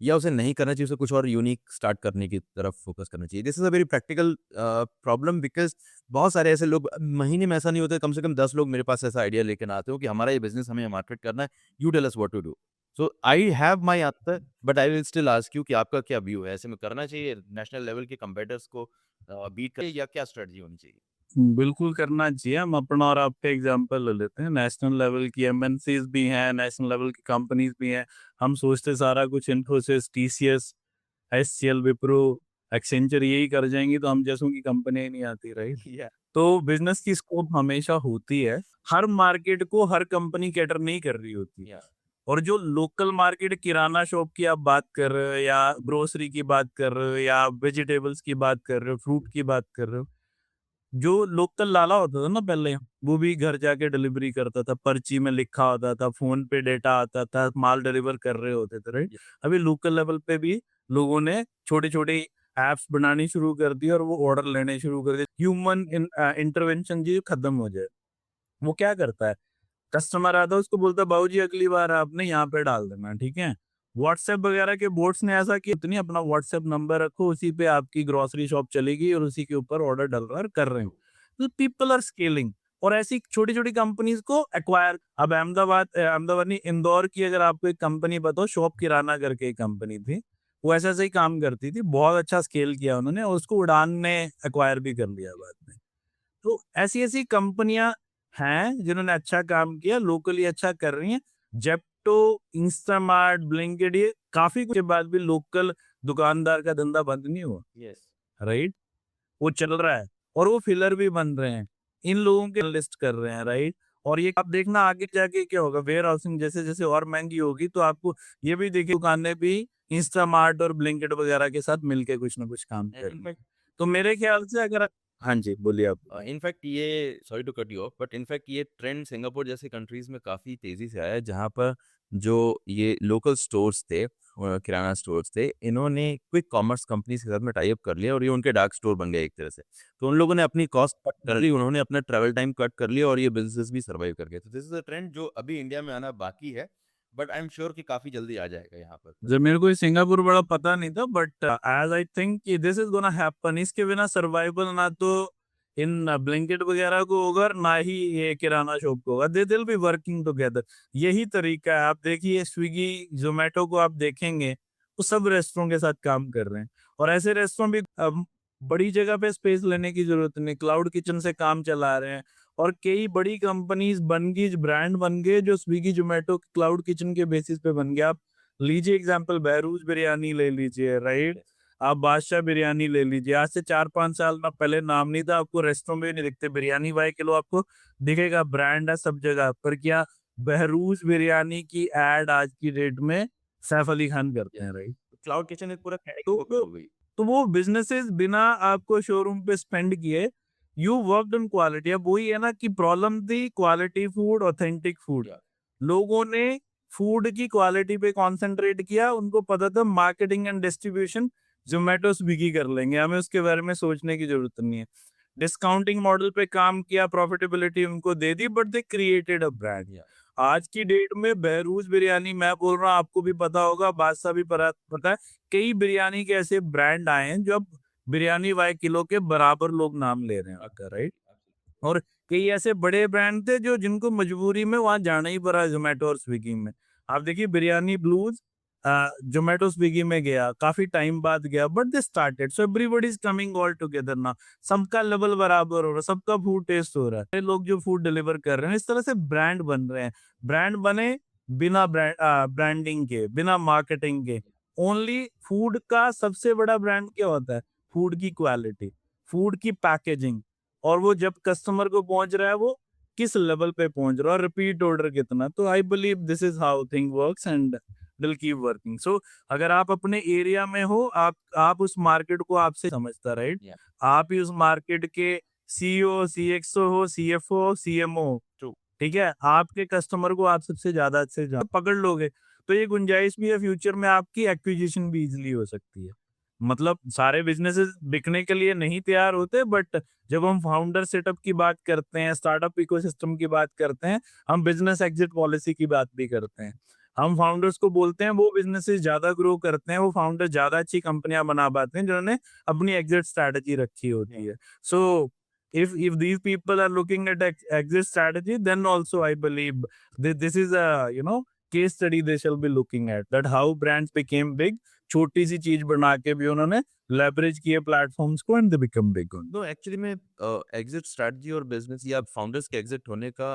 Speaker 2: या उसे नहीं करना चाहिए, उसे कुछ और यूनिक स्टार्ट करने की तरफ फोकस करना चाहिए? This is a very practical problem because बहुत सारे ऐसे लोग महीने में ऐसा नहीं होता है, कम से कम 10 लोग मेरे पास ऐसा आइडिया लेकर आते हो कि हमारा ये बिज़नेस हमें मार्केट करना है, you tell us what to do. So I have my answer but I will still ask you कि आपका क्या व्यू है? ऐसे में करना चाहिए नेशनल लेवल के कंपेटिटर्स को बीट कर या क्या स्ट्रेटजी होनी चाहिए?
Speaker 3: बिल्कुल करना चाहिए। हम अपना और आपका एग्जांपल ले लेते हैं। नेशनल लेवल की एमएनसीज़ भी हैं, नेशनल लेवल की कंपनीज़ भी हैं। हम सोचते सारा कुछ Infosys, TCS, HCL, Wipro, Accenture यही कर जाएँगी तो हम जैसों की कंपनियाँ ही नहीं आती, राइट?
Speaker 2: या
Speaker 3: तो बिज़नेस की स्कोप हमेशा होती है। हर मार्केट को हर कंपनी कैटर नहीं कर रही होती।
Speaker 2: या
Speaker 3: और जो लोकल मार्केट किराना शॉप की आप बात कर रहे हो या ग्रोसरी की बात कर रहे हो या वेजिटेबल्स की बात कर रहे हो, फ्रूट की बात कर रहे हो, जो लोकल लाला होता था ना पहले, वो भी घर जाके डिलीवरी करता था, पर्ची में लिखा होता था, फ़ोन पे डेटा आता था, माल डिलीवर कर रहे होते थे, राइट? अभी लोकल लेवल पे भी लोगों ने छोटी-छोटी ऐप्स बनानी शुरू कर दी और वो ऑर्डर लेने शुरू कर दिए। ह्यूमन इंटरवेंशन जी खत्म हो जाए। वो क्या करता है, कस्टमर आता है उसको बोलता है बाबूजी अगली बार आपने यहाँ पे डाल देना, ठीक है? व्हाट्सएप वगैरह के बोट्स ने ऐसा किया नहीं, अपना व्हाट्सएप नंबर रखो, उसी पे आपकी ग्रोसरी शॉप चलेगी और उसी के ऊपर ऑर्डर डलवर कर रहे हो। तो पीपल आर स्केलिंग और ऐसी छोटी-छोटी कंपनीज को एक्वायर। अब अहमदाबाद नहीं, इंदौर की अगर आपको एक कंपनी बताओ, शॉप किराना करके एक कंपनी थी, वो ऐसा ही काम करती थी, बहुत अच्छा स्केल किया उन्होंने और उसको उड़ान ने एक्वायर भी कर लिया बाद में। तो ऐसी-ऐसी कंपनियाँ हैं जिन्होंने अच्छा काम किया, लोकली अच्छा कर रही हैं। ज़ेप्टो, इंस्टामार्ट, ब्लिंकिट ये काफ़ी कुछ के बाद भी लोकल दुकानदार का धंधा बंद नहीं हुआ,
Speaker 2: यस।
Speaker 3: राइट? वो चल रहा है और वो फिलर भी बन रहे हैं। इन लोगों के लिस्ट कर रहे हैं, राइट? और ये आप देखना आगे जाके क्या होगा, वेयर हाउसिंग जैसे-जैसे और महँगी होगी तो आपको ये भी देखिए दुकानें भी इंस्टामार्ट और ब्लिंकिट वगैरह के साथ मिलके कुछ ना कुछ काम करेंगी।
Speaker 2: इनफैक्ट
Speaker 3: तो मेरे ख्याल से अगर हाँ जी, बोलिए आप।
Speaker 2: इनफैक्ट ये sorry to cut you off but in fact ये ट्रेंड सिंगापुर जैसे कंट्रीज में काफ़ी तेज़ी से आया है जहाँ पर जो ये लोकल स्टोर्स थे किराना स्टोर्स थे, इन्होंने क्विक कॉमर्स कंपनीज के साथ में टाई अप कर लिया और ये उनके डार्क स्टोर बन गए एक तरह से। तो उन लोगों ने अपनी कॉस्ट कट कर ली, उन्होंने अपना ट्रैवल टाइम कट कर लिया और ये बिज़नेस भी सर्वाइव कर गए। तो दिस इज़ अ ट्रेंड जो अभी इंडिया में आना बाकी है, बट आई एम श्योर कि काफ़ी जल्दी आ जाएगा यहाँ पर।
Speaker 3: जब मेरे को ये सिंगापुर बड़ा पता नहीं था बट एज आई थिंक कि दिस इज गोना हैपन। इसके बिना सर्वाइवल ना तो इन ब्लिंकिट वगैरह को होगा और ना ही ये किराना शॉप को होगा। दे विल बी वर्किंग टुगेदर। यही तरीका है। आप देखिए स्विगी जोमेटो को आप देखेंगे वो सब रेस्टोरेंट के साथ काम कर रहे हैं और ऐसे रेस्टोरेंट भी बड़ी जगह पे स्पेस लेने की जरूरत नहीं, क्लाउड किचन से काम चला रहे हैं और कई बड़ी कंपनीज बन गई, ब्रांड बन गए जो स्विगी जोमेटो क्लाउड किचन के बेसिस पे बन गया। आप लीजिए एग्जांपल, बहरूज बिरयानी ले लीजिए, राइट? आप बादशाह बिरयानी ले लीजिए। आज से 4-5 साल ना पहले नाम नहीं था, आपको रेस्टोरेंट में नहीं दिखते, बिरयानी बाय किलो आपको दिखेगा, ब्रांड है सब जगह पर। क्या बहरूज बिरयानी की एड आज की डेट में सैफ अली खान करते हैं, राइट?
Speaker 2: क्लाउड किचन एक पूरा
Speaker 3: तो
Speaker 2: हो गई।
Speaker 3: तो वो बिजनेसेस बिना आपको शोरूम पे स्पेंड किए यू वर्कड ऑन क्वालिटी। अब वही है ना कि प्रॉब्लम थी क्वालिटी फूड, ऑथेंटिक फूड।
Speaker 2: या
Speaker 3: लोगों ने फूड की क्वालिटी पे कंसंट्रेट किया, उनको पता था marketing and distribution Zomato Swiggy कर लेंगे, हमें उसके बारे में सोचने की जरूरत नहीं है। डिस्काउंटिंग मॉडल पे काम किया, प्रॉफिटेबिलिटी उनको दे दी, but they created a brand.
Speaker 2: या
Speaker 3: आज की डेट में बहरूज बिरयानी, मैं बोल रहा हूँ, आपको भी पता होगा, बादशाह भी पता है, कई बिरयानी के ऐसे ब्रांड आए हैं जो अब बिरयानी बाय किलो के बराबर लोग नाम ले रहे हैं आपका, राइट? और कई ऐसे बड़े ब्रांड थे जो जिनको मजबूरी में वहां जाना ही पड़ा जोमेटो और स्विगी में। आप देखिए बिरयानी ब्लूज जोमेटो स्विगी में गया, काफी टाइम बाद गया, but they started, so everybody is coming all together ना। सबका लेवल बराबर हो रहा है, सबका फूड टेस्ट हो रहा है, ये लोग जो फूड डिलीवर कर रहे हैं, इस तरह से ब्रांड बन रहे हैं। ब्रांड बने बिना ब्रांडिंग के, बिना मार्केटिंग के, ओनली फूड का सबसे बड़ा ब्रांड क्या होता है? फूड की क्वालिटी, फूड की पैकेजिंग, और वो जब कस्टमर को पहुंच रहा है वो किस लेवल पे पहुंच रहा है और रिपीट ऑर्डर कितना। तो I believe this is how thing works and will keep working. So अगर आप अपने एरिया में हो, आप उस मार्केट को आपसे समझता, राइट?
Speaker 2: Yeah.
Speaker 3: आप ही उस मार्केट के सीईओ, सीएक्सओ हो, सीएफओ हो, सीएमओ हो,
Speaker 2: True.
Speaker 3: ठीक है? आपके कस्टमर को आप सबसे ज्यादा अच्छे से पकड़ लोगे तो ये गुंजाइश भी है फ्यूचर में आपकी एक्विजिशन भी इजीली हो सकती है। मतलब सारे बिजनेसेस बिकने के लिए नहीं तैयार होते, बट जब हम फाउंडर सेटअप की बात करते हैं, स्टार्टअप इकोसिस्टम की बात करते हैं, हम बिजनेस एग्जिट पॉलिसी की बात भी करते हैं। हम फाउंडर्स को बोलते हैं वो बिजनेसेस ज्यादा ग्रो करते हैं, वो फाउंडर ज्यादा अच्छी कंपनियां बना पाते हैं जिन्होंने अपनी एग्जिट स्ट्रैटेजी रखी होती है। सो if these people are looking at exit strategy, then also I believe this is a case study they shall be looking at, that how brands became big, छोटी सी चीज बना के भी उन्होंने लेवरेज किए प्लेटफॉर्म्स को एंड दे बिकम बिग।
Speaker 2: तो actually में एग्जिट स्ट्रैटेजी और बिजनेस या फाउंडर्स के एग्जिट होने का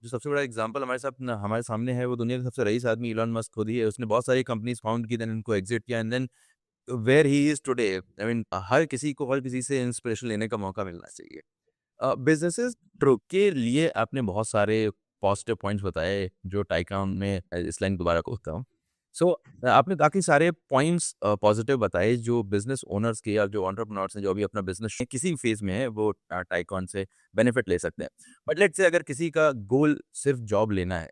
Speaker 2: जो सबसे बड़ा एग्जांपल हमारे सामने है वो दुनिया का सबसे रईस आदमी इलॉन मस्क खुद ही है। उसने बहुत सारी कंपनीज फाउंड की, देन उनको एग्जिट किया, and then where he is today. I mean हर किसी से इंस्पिरेशन लेने का मौका मिलना चाहिए। बिजनेसेस ग्रो के लिए आपने बहुत सारे पॉजिटिव पॉइंट्स बताए जो टाइकान में, इस लाइन दोबारा कहता हूँ। सो आपने काफ़ी सारे पॉइंट्स पॉजिटिव बताए जो बिजनेस ओनर्स के या जो एंटरप्रेन्योर्स हैं जो अभी अपना बिजनेस किसी फेज में है वो टाइकॉन से बेनिफिट ले सकते हैं। बट लेट्स से अगर किसी का गोल सिर्फ जॉब लेना है,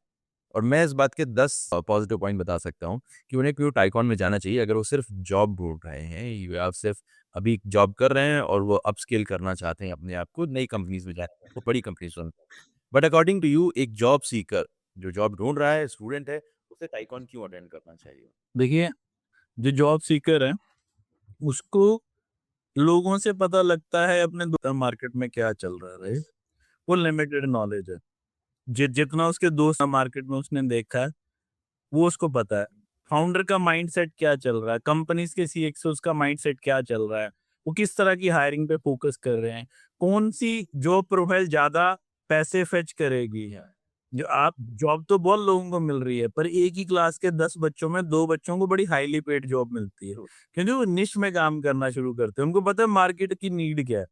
Speaker 2: और मैं इस बात के 10 पॉजिटिव पॉइंट बता सकता हूँ कि उन्हें क्यों टाइकॉन में जाना चाहिए अगर वो सिर्फ जॉब ढूंढ रहे हैं या आप सिर्फ अभी जॉब कर रहे हैं और वो अपस्किल करना चाहते हैं अपने आप को, नई कंपनीज में जाना है, वो बड़ी कंपनीज में। बट अकॉर्डिंग टू यू एक जॉब सीकर जो जॉब ढूंढ रहा है, स्टूडेंट है, उसे टाइकॉन क्यों अटेंड करना चाहिए?
Speaker 3: देखिए, जो जॉब सीकर है उसको लोगों से पता लगता है अपने मार्केट में क्या चल रहा है, राइट? वो लिमिटेड नॉलेज है। जितना उसके दोस्त मार्केट में उसने देखा है वो उसको पता है। फाउंडर का माइंडसेट क्या चल रहा है, कंपनीज के सीएक्सओस का माइंडसेट क्या चल रहा है, वो किस तरह की हायरिंग पे फोकस कर रहे हैं, कौन सी जॉब प्रोफाइल ज्यादा पैसे फेच करेगी। जो आप जॉब तो बहुत लोगों को मिल रही है, पर एक ही क्लास के 10 बच्चों में 2 बच्चों को बड़ी हाईली पेड जॉब मिलती है, क्योंकि वो निश में काम करना शुरू करते हैं। उनको पता है मार्केट की नीड क्या है।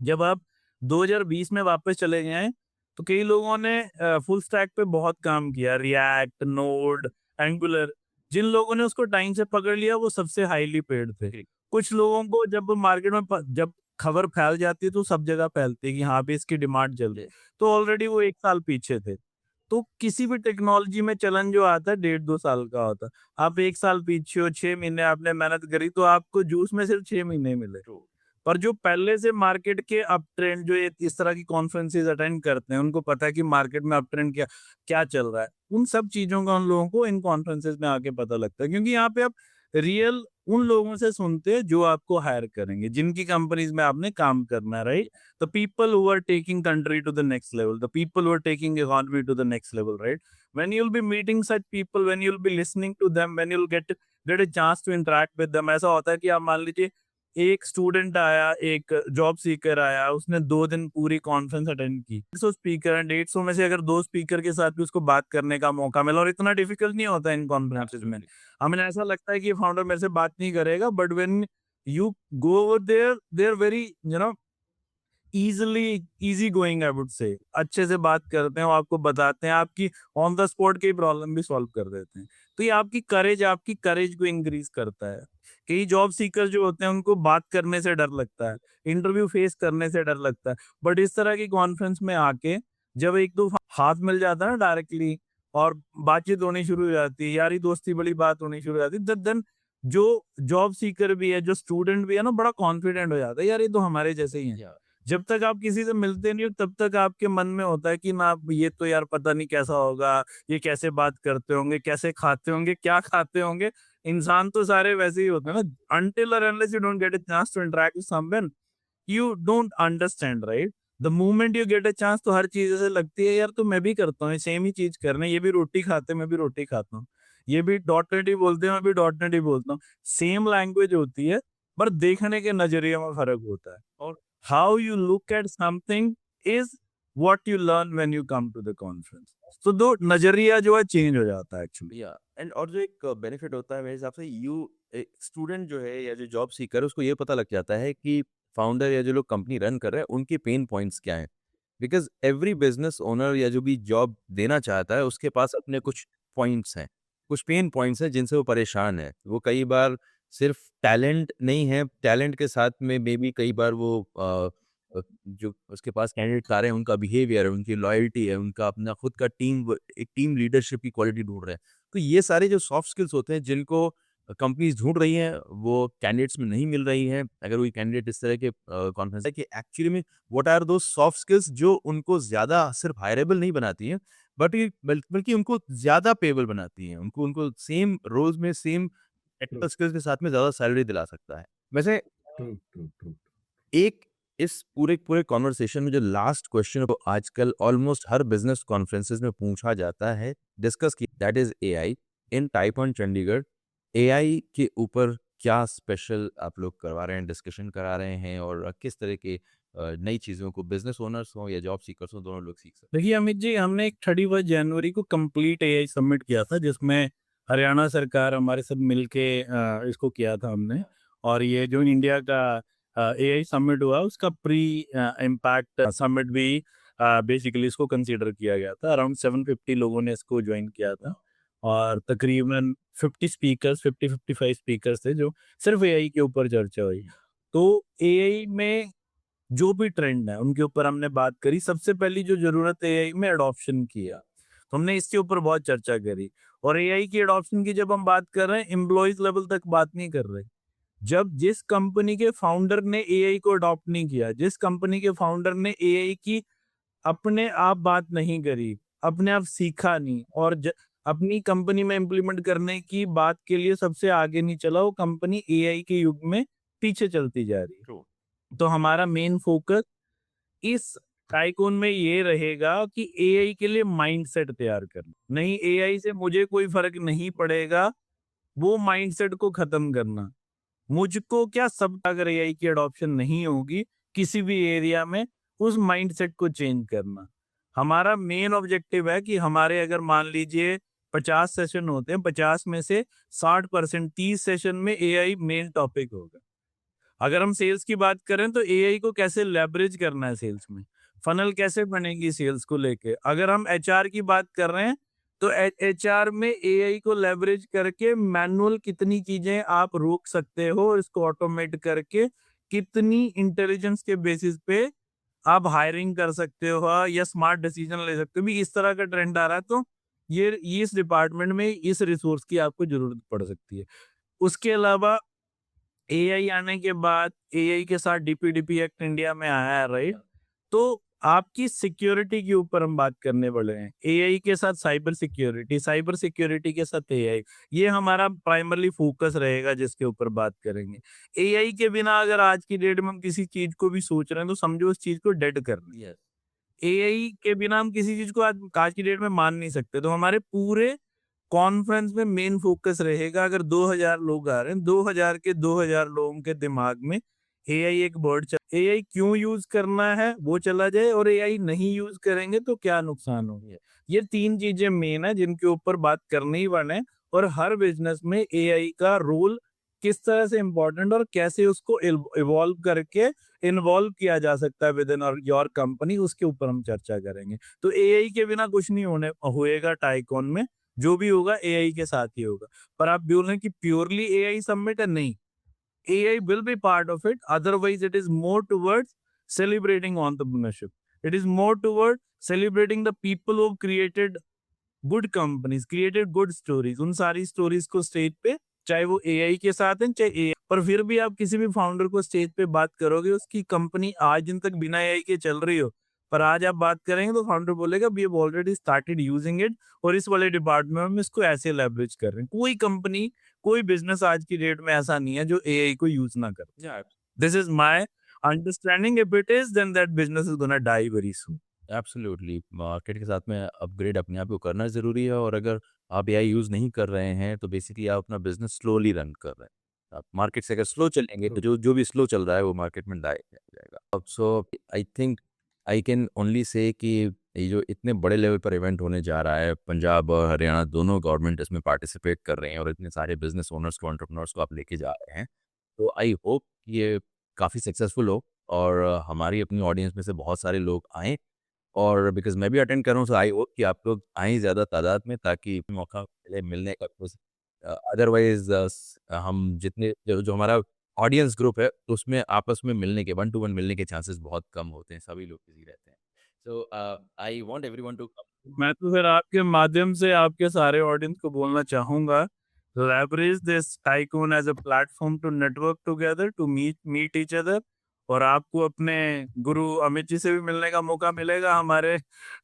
Speaker 3: जब आप 2020 में वापस चले जाएं तो कई लोगों ने फुल स्टैक पे बहुत काम किया, रिएक्ट, नोड, एंगुलर। जिन लोगों ने उसको टाइम से पकड़ लिया वो सबसे हाईली पेड थे। कुछ लोगों को जब मार्केट में जब खबर फैल जाती है तो सब जगह फैलती है कि हाँ भी इसकी डिमांड चल रही है, तो ऑलरेडी वो 1 साल पीछे थे। तो किसी भी टेक्नोलॉजी में चलन जो आता है 1.5-2 साल का होता है। आप 1 साल पीछे हो, 6 महीने आपने मेहनत करी, तो आपको जूस में सिर्फ 6 महीने मिले। पर जो पहले से मार्केट के अप ट्रेंड, जो ये इस तरह की कॉन्फ्रेंसेज अटेंड करते हैं, उनको पता है कि मार्केट में अप ट्रेंड क्या क्या चल रहा है। उन सब चीजों का उन लोगों को इन कॉन्फ्रेंसेज में आके पता लगता है, क्योंकि यहाँ पे आप रियल उन लोगों से सुनते हैं जो आपको हायर करेंगे, जिनकी कंपनीज में आपने काम करना है, right? The people who are taking country to the next level, the people who are taking economy to the next level, right? When you will be meeting such people, when you will be listening to them, when you will get a chance to interact with them, ऐसा होता है कि आप मान लीजिए एक student आया, एक जॉब सीकर आया, उसने 2 दिन पूरी कॉन्फ्रेंस अटेंड की। 150 स्पीकर हैं, 150 में से अगर 2 स्पीकर के साथ भी उसको बात करने का मौका मिला, और इतना डिफिकल्ट नहीं होता इन कॉन्फ्रेंसेज में। हमें ऐसा लगता है कि फाउंडर मेरे से बात नहीं करेगा, but when you go over there, they are very easy going, I would say. अच्छे से बात करते हैं, वो आपको बताते हैं, आपकी ऑन द स्पॉट की प्रॉब्लम भी सॉल्व कर देते हैं। तो ये आपकी करेज को इंक्रीज करता है। कई जॉब सीकर जो होते हैं उनको बात करने से डर लगता है, इंटरव्यू फेस करने से डर लगता है, बट इस तरह की कॉन्फ्रेंस में आके जब 1-2 हाथ मिल जाता है ना डायरेक्टली, और बातचीत होनी शुरू हो जाती है, यारी दोस्ती बड़ी बात होनी शुरू हो जाती है, देन जो जॉब सीकर भी है, जो स्टूडेंट भी है ना, बड़ा कॉन्फिडेंट हो जाता है, यार ये तो हमारे जैसे ही है। जब तक आप किसी से मिलते नहीं हो तब तक आपके मन में होता है कि ना ये तो यार पता नहीं कैसा होगा, ये कैसे बात करते होंगे, कैसे खाते होंगे, क्या खाते होंगे। इंसान तो सारे वैसे ही होते हैं ना, until or unless you don't get a chance to interact with someone, you don't understand, right? The moment you get a chance, तो हर चीज ऐसे लगती है यार तो मैं भी करता हूँ, सेम ही चीज कर रहे हैं, ये भी रोटी खाते हैं, मैं भी रोटी खाता हूँ, ये भी डॉट नेट ही बोलते हैं, मैं भी डॉट नेट ही बोलता हूँ। सेम लैंग्वेज होती है, पर देखने के नजरिए में फर्क होता है। और how you look at something is what you learn when you come to the conference. तो दो नजरिया जो है चेंज हो जाता है एक्चुअली।
Speaker 2: या एंड और जो एक बेनिफिट होता है मेरे हिसाब से स्टूडेंट जो है या जो जॉब सीकर है उसको ये पता लग जाता है कि फाउंडर या जो लोग कंपनी रन कर रहे हैं उनके पेन पॉइंट्स क्या हैं। बिकॉज एवरी बिजनेस ओनर या जो भी जॉब देना चाहता है उसके पास अपने कुछ पॉइंट्स हैं, कुछ पेन पॉइंट्स हैं जिनसे वो परेशान है। वो कई बार सिर्फ टैलेंट नहीं है, टैलेंट के साथ में मे बी कई बार वो जो उसके पास कैंडिडेट्स आ रहे हैं उनका बिहेवियर है, उनकी लॉयल्टी है, उनका अपना खुद का एक टीम लीडरशिप की क्वालिटी ढूंढ रहे हैं। तो ये सारे जो सॉफ्ट स्किल्स होते हैं जिनको कंपनीज ढूंढ रही हैं वो कैंडिडेट्स में नहीं मिल रही हैं। अगर कोई कैंडिडेट इस तरह के कॉन्फिडेंस है कि एक्चुअली में व्हाट आर दो सॉफ्ट स्किल्स जो उनको ज़्यादा सिर्फ हायरेबल नहीं बनाती हैं बल्कि उनको ज़्यादा पेएबल बनाती हैं। उनको उनको सेम रोल्स में सेम टेक्निकल स्किल्स के साथ में ज़्यादा सैलरी दिला सकता है। वैसे
Speaker 4: ट्रू, ट्रू, ट्रू।
Speaker 2: एक इस पूरे पूरे कॉन्वर्सेशन में जो लास्ट क्वेश्चन वो आजकल ऑलमोस्ट हर बिजनेस कॉन्फ्रेंसेस में पूछा जाता है, डिस्कस की, that is AI in type one Chandigarh. AI के ऊपर क्या स्पेशल आप लोग करवा रहे हैं, डिस्कशन करा रहे हैं और किस तरह के नई चीज़ों को बिजनेस ओनर्स हो या जॉब सीकर्स हो दोनों लोग सीख सकते
Speaker 3: देखिए अमित जी, हमने एक 31 जनवरी को कंप्लीट एआई सबमिट किया था जिसमें हरियाणा सरकार हमारे साथ मिलके इसको किया था हमने। और ये जो इंडिया का एआई समिट हुआ उसका प्री इम्पैक्ट समिट भी बेसिकली इसको कंसीडर किया गया था। अराउंड 750 लोगों ने इसको ज्वाइन किया था और तकरीबन 55 स्पीकर्स थे जो सिर्फ एआई के ऊपर चर्चा हुई। तो एआई में जो भी ट्रेंड है उनके ऊपर हमने बात करी। सबसे पहली जो जरूरत है एआई में एडॉप्शन की है, तो हमने इसके ऊपर बहुत चर्चा करी। और एआई की एडॉप्शन की जब हम बात कर रहे हैं एम्प्लॉयज लेवल तक बात नहीं कर रहे। जब जिस कंपनी के फाउंडर ने एआई को अडॉप्ट नहीं किया, जिस कंपनी के फाउंडर ने एआई की अपने आप बात नहीं करी, अपने आप सीखा नहीं और अपनी कंपनी में इम्प्लीमेंट करने की बात के लिए सबसे आगे नहीं चला, वो कंपनी एआई के युग में पीछे चलती जा रही है। तो हमारा मेन फोकस इस टाइकून में ये रहेगा कि एआई के लिए माइंडसेट तैयार करना। नहीं, एआई से मुझे कोई फर्क नहीं पड़ेगा, वो माइंडसेट को खत्म करना। मुझको क्या, सब अगर एआई की अडॉप्शन नहीं होगी किसी भी एरिया में, उस माइंडसेट को चेंज करना। हमारा मेन ऑब्जेक्टिव है कि हमारे अगर मान लीजिए 50 सेशन होते हैं, 50 में से 60% 30 सेशन में एआई मेन टॉपिक होगा। अगर हम सेल्स की बात करें तो एआई को कैसे लेवरेज करना है सेल्स में, फनल कैसे बनेगी सेल्स को लेके। अगर हम एचआर की बात कर रहे हैं तो एचआर में एआई को लेवरेज करके मैनुअल कितनी चीजें आप रोक सकते हो और इसको ऑटोमेट करके कितनी इंटेलिजेंस के बेसिस पे आप हायरिंग कर सकते हो या स्मार्ट डिसीजन ले सकते हो। भी इस तरह का ट्रेंड आ रहा है, तो ये इस डिपार्टमेंट में इस रिसोर्स की आपको जरूरत पड़ सकती है। उसके अलावा एआई आने के बाद एआई के साथ डीपीडीपी एक्ट इंडिया में आया है, राइट? तो आपकी सिक्योरिटी के ऊपर हम बात करने वाले हैं। एआई के साथ साइबर सिक्योरिटी के साथ एआई, ये हमारा प्राइमरली फोकस रहेगा जिसके ऊपर बात करेंगे। एआई के बिना अगर आज की डेट में हम किसी चीज को भी सोच रहे हैं तो समझो उस चीज को डेड करना है। एआई के बिना हम किसी चीज को आज की डेट में मान नहीं सकते। तो हमारे पूरे कॉन्फ्रेंस में मेन फोकस रहेगा, अगर 2000 लोग आ रहे हैं, 2000 के 2000 लोगों के दिमाग में एआई एक वर्ड एआई क्यों यूज करना है वो चला जाए, और एआई नहीं यूज करेंगे तो क्या नुकसान होंगे। ये 3 चीजें मेन है जिनके ऊपर बात करने ही वाले हैं। और हर बिजनेस में एआई का रोल किस तरह से इम्पोर्टेंट और कैसे उसको इवॉल्व करके इन्वॉल्व किया जा सकता है विद इन योर कंपनी, उसके ऊपर हम चर्चा करेंगे। तो एआई के बिना कुछ नहीं होएगा टाइकॉन में, जो भी होगा एआई के साथ ही होगा। पर आप बोल रहे हैं कि प्योरली एआई सबमिट है, नहीं, AI will be part of it. Otherwise, it is more towards celebrating entrepreneurship. It is more towards celebrating the people who created good companies, created good stories. उन सारी स्टोरीज को stage पे, चाहे वो AI के साथ है चाहे AI, पर फिर भी आप किसी भी फाउंडर को स्टेज पे बात करोगे, उसकी कंपनी आज दिन तक बिना AI के चल रही हो, पर आज आप बात करेंगे तो फाउंडर बोलेगा we have already started using it और इस वाले डिपार्टमेंट में हम इसको ऐसे लेवरेज कर रहे हैं। कोई कंपनी, कोई बिजनेस आज की डेट में ऐसा नहीं है जो एआई को यूज ना करे। This is my understanding. If it is, then that business is gonna die very soon.
Speaker 2: Absolutely, market के साथ में अपग्रेड अपने आप को करना ज़रूरी है और अगर आप एआई यूज़ नहीं कर रहे हैं तो बेसिकली आप अपना बिजनेस स्लोली रन कर रहे हैं। आप मार्केट से अगर स्लो चलेंगे तो जो जो भी स्लो चल रहा है वो मार्केट में डाई जाएगा। So I think I can only say कि ये जो इतने बड़े लेवल पर इवेंट होने जा रहा है, पंजाब और हरियाणा दोनों गवर्नमेंट इसमें पार्टिसिपेट कर रहे हैं और इतने सारे बिज़नेस ओनर्स को, एंटरप्रेन्योर्स को आप लेके जा रहे हैं। तो आई होप ये काफ़ी सक्सेसफुल हो और हमारी अपनी ऑडियंस में से बहुत सारे लोग आएँ और बिकॉज़ मैं भी अटेंड कर रहा हूँ, सो आई होप कि आप लोग आएँ ज़्यादा तादाद में ताकि मौका मिले मिलने का कुछ अदरवाइज़ हम जितने जो जो हमारा ऑडियंस ग्रुप है, उसमें आपस में मिलने के वन टू वन मिलने के चांसेस बहुत कम होते हैं, सभी लोग बिज़ी रहते हैं। So I want everyone to come.
Speaker 3: मैं तो फिर आपके माध्यम से आपके सारे ऑडियंस को बोलना चाहूँगा, leverage this TiEcon as a platform to network together, to meet each other और आपको अपने गुरु अमित जी से भी मिलने का मौका मिलेगा हमारे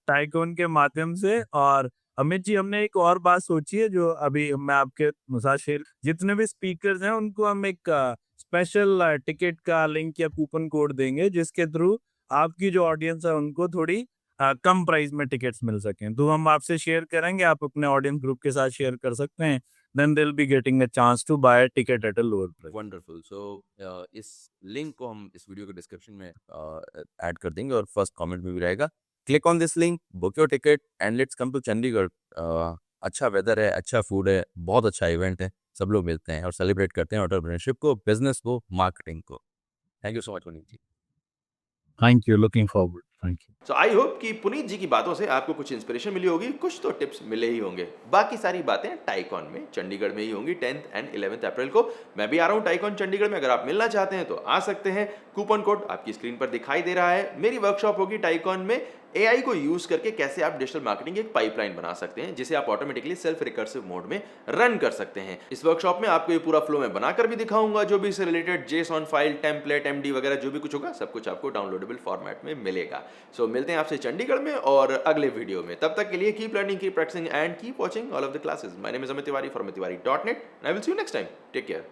Speaker 3: टाइकून के माध्यम से। और अमित जी, हमने एक और बात सोची है जो अभी मैं आपके साथ शेयर, जितने भी स्पीकर्स हैं उनको हम एक स्पेशल टिकट का लिंक या कूपन कोड देंगे जिसके थ्रू आपकी जो ऑडियंस है उनको थोड़ी कम प्राइस में टिकट्स मिल सकें। तो हम आपसे शेयर करेंगे, आप अपने ऑडियंस ग्रुप के साथ शेयर कर सकते हैं। Then they will be getting a chance to buy a ticket at a lower price.
Speaker 2: Wonderful. So इस लिंक को हम इस वीडियो के डिस्क्रिप्शन में ऐड कर देंगे और फर्स्ट कमेंट में भी रहेगा। Click on this link, book your ticket and let's come to Chandigarh. अच्छा वेदर है, अच्छा फूड है, बहुत अच्छा इवेंट है। सब लोग मिलते हैं और सेलिब्रेट करते हैं एंटरप्रेन्योरशिप को, बिजनेस को, मार्केटिंग को। Thank you so much Puneet ji.
Speaker 3: Thank you, looking forward. Thank you.
Speaker 1: So I hope कि पुनीत जी की बातों से आपको कुछ इंस्पिरेशन मिली होगी, कुछ तो टिप्स मिले ही होंगे। बाकी सारी बातें टाइकॉन में चंडीगढ़ में ही होंगी 10th एंड 11th अप्रैल को। मैं भी आ रहा हूँ टाइकॉन चंडीगढ़ में, अगर आप मिलना चाहते हैं तो आ सकते हैं। कूपन कोड आपकी स्क्रीन पर दिखाई दे रहा है। मेरी वर्कशॉप होगी टाइकॉन में, एआई को यूज करके कैसे आप डिजिटल मार्केटिंग की एक पाइपलाइन बना सकते हैं जिसे आप ऑटोमेटिकली सेल्फ रिकर्सिव मोड में रन कर सकते हैं। इस वर्कशॉप में आपको ये पूरा फ्लो में बनाकर भी दिखाऊंगा, जो भी इससे related JSON file, template, MD वगैरह जो भी कुछ होगा सब कुछ आपको डाउनलोडेबल फॉर्मेट में मिलेगा। सो मिलते हैं आपसे चंडीगढ़ में और अगले वीडियो में। तब तक के लिए keep learning, keep practising and keep watching all of the classes. My name is Amit Tiwari from tiwari.net and I will see you next time. Take care.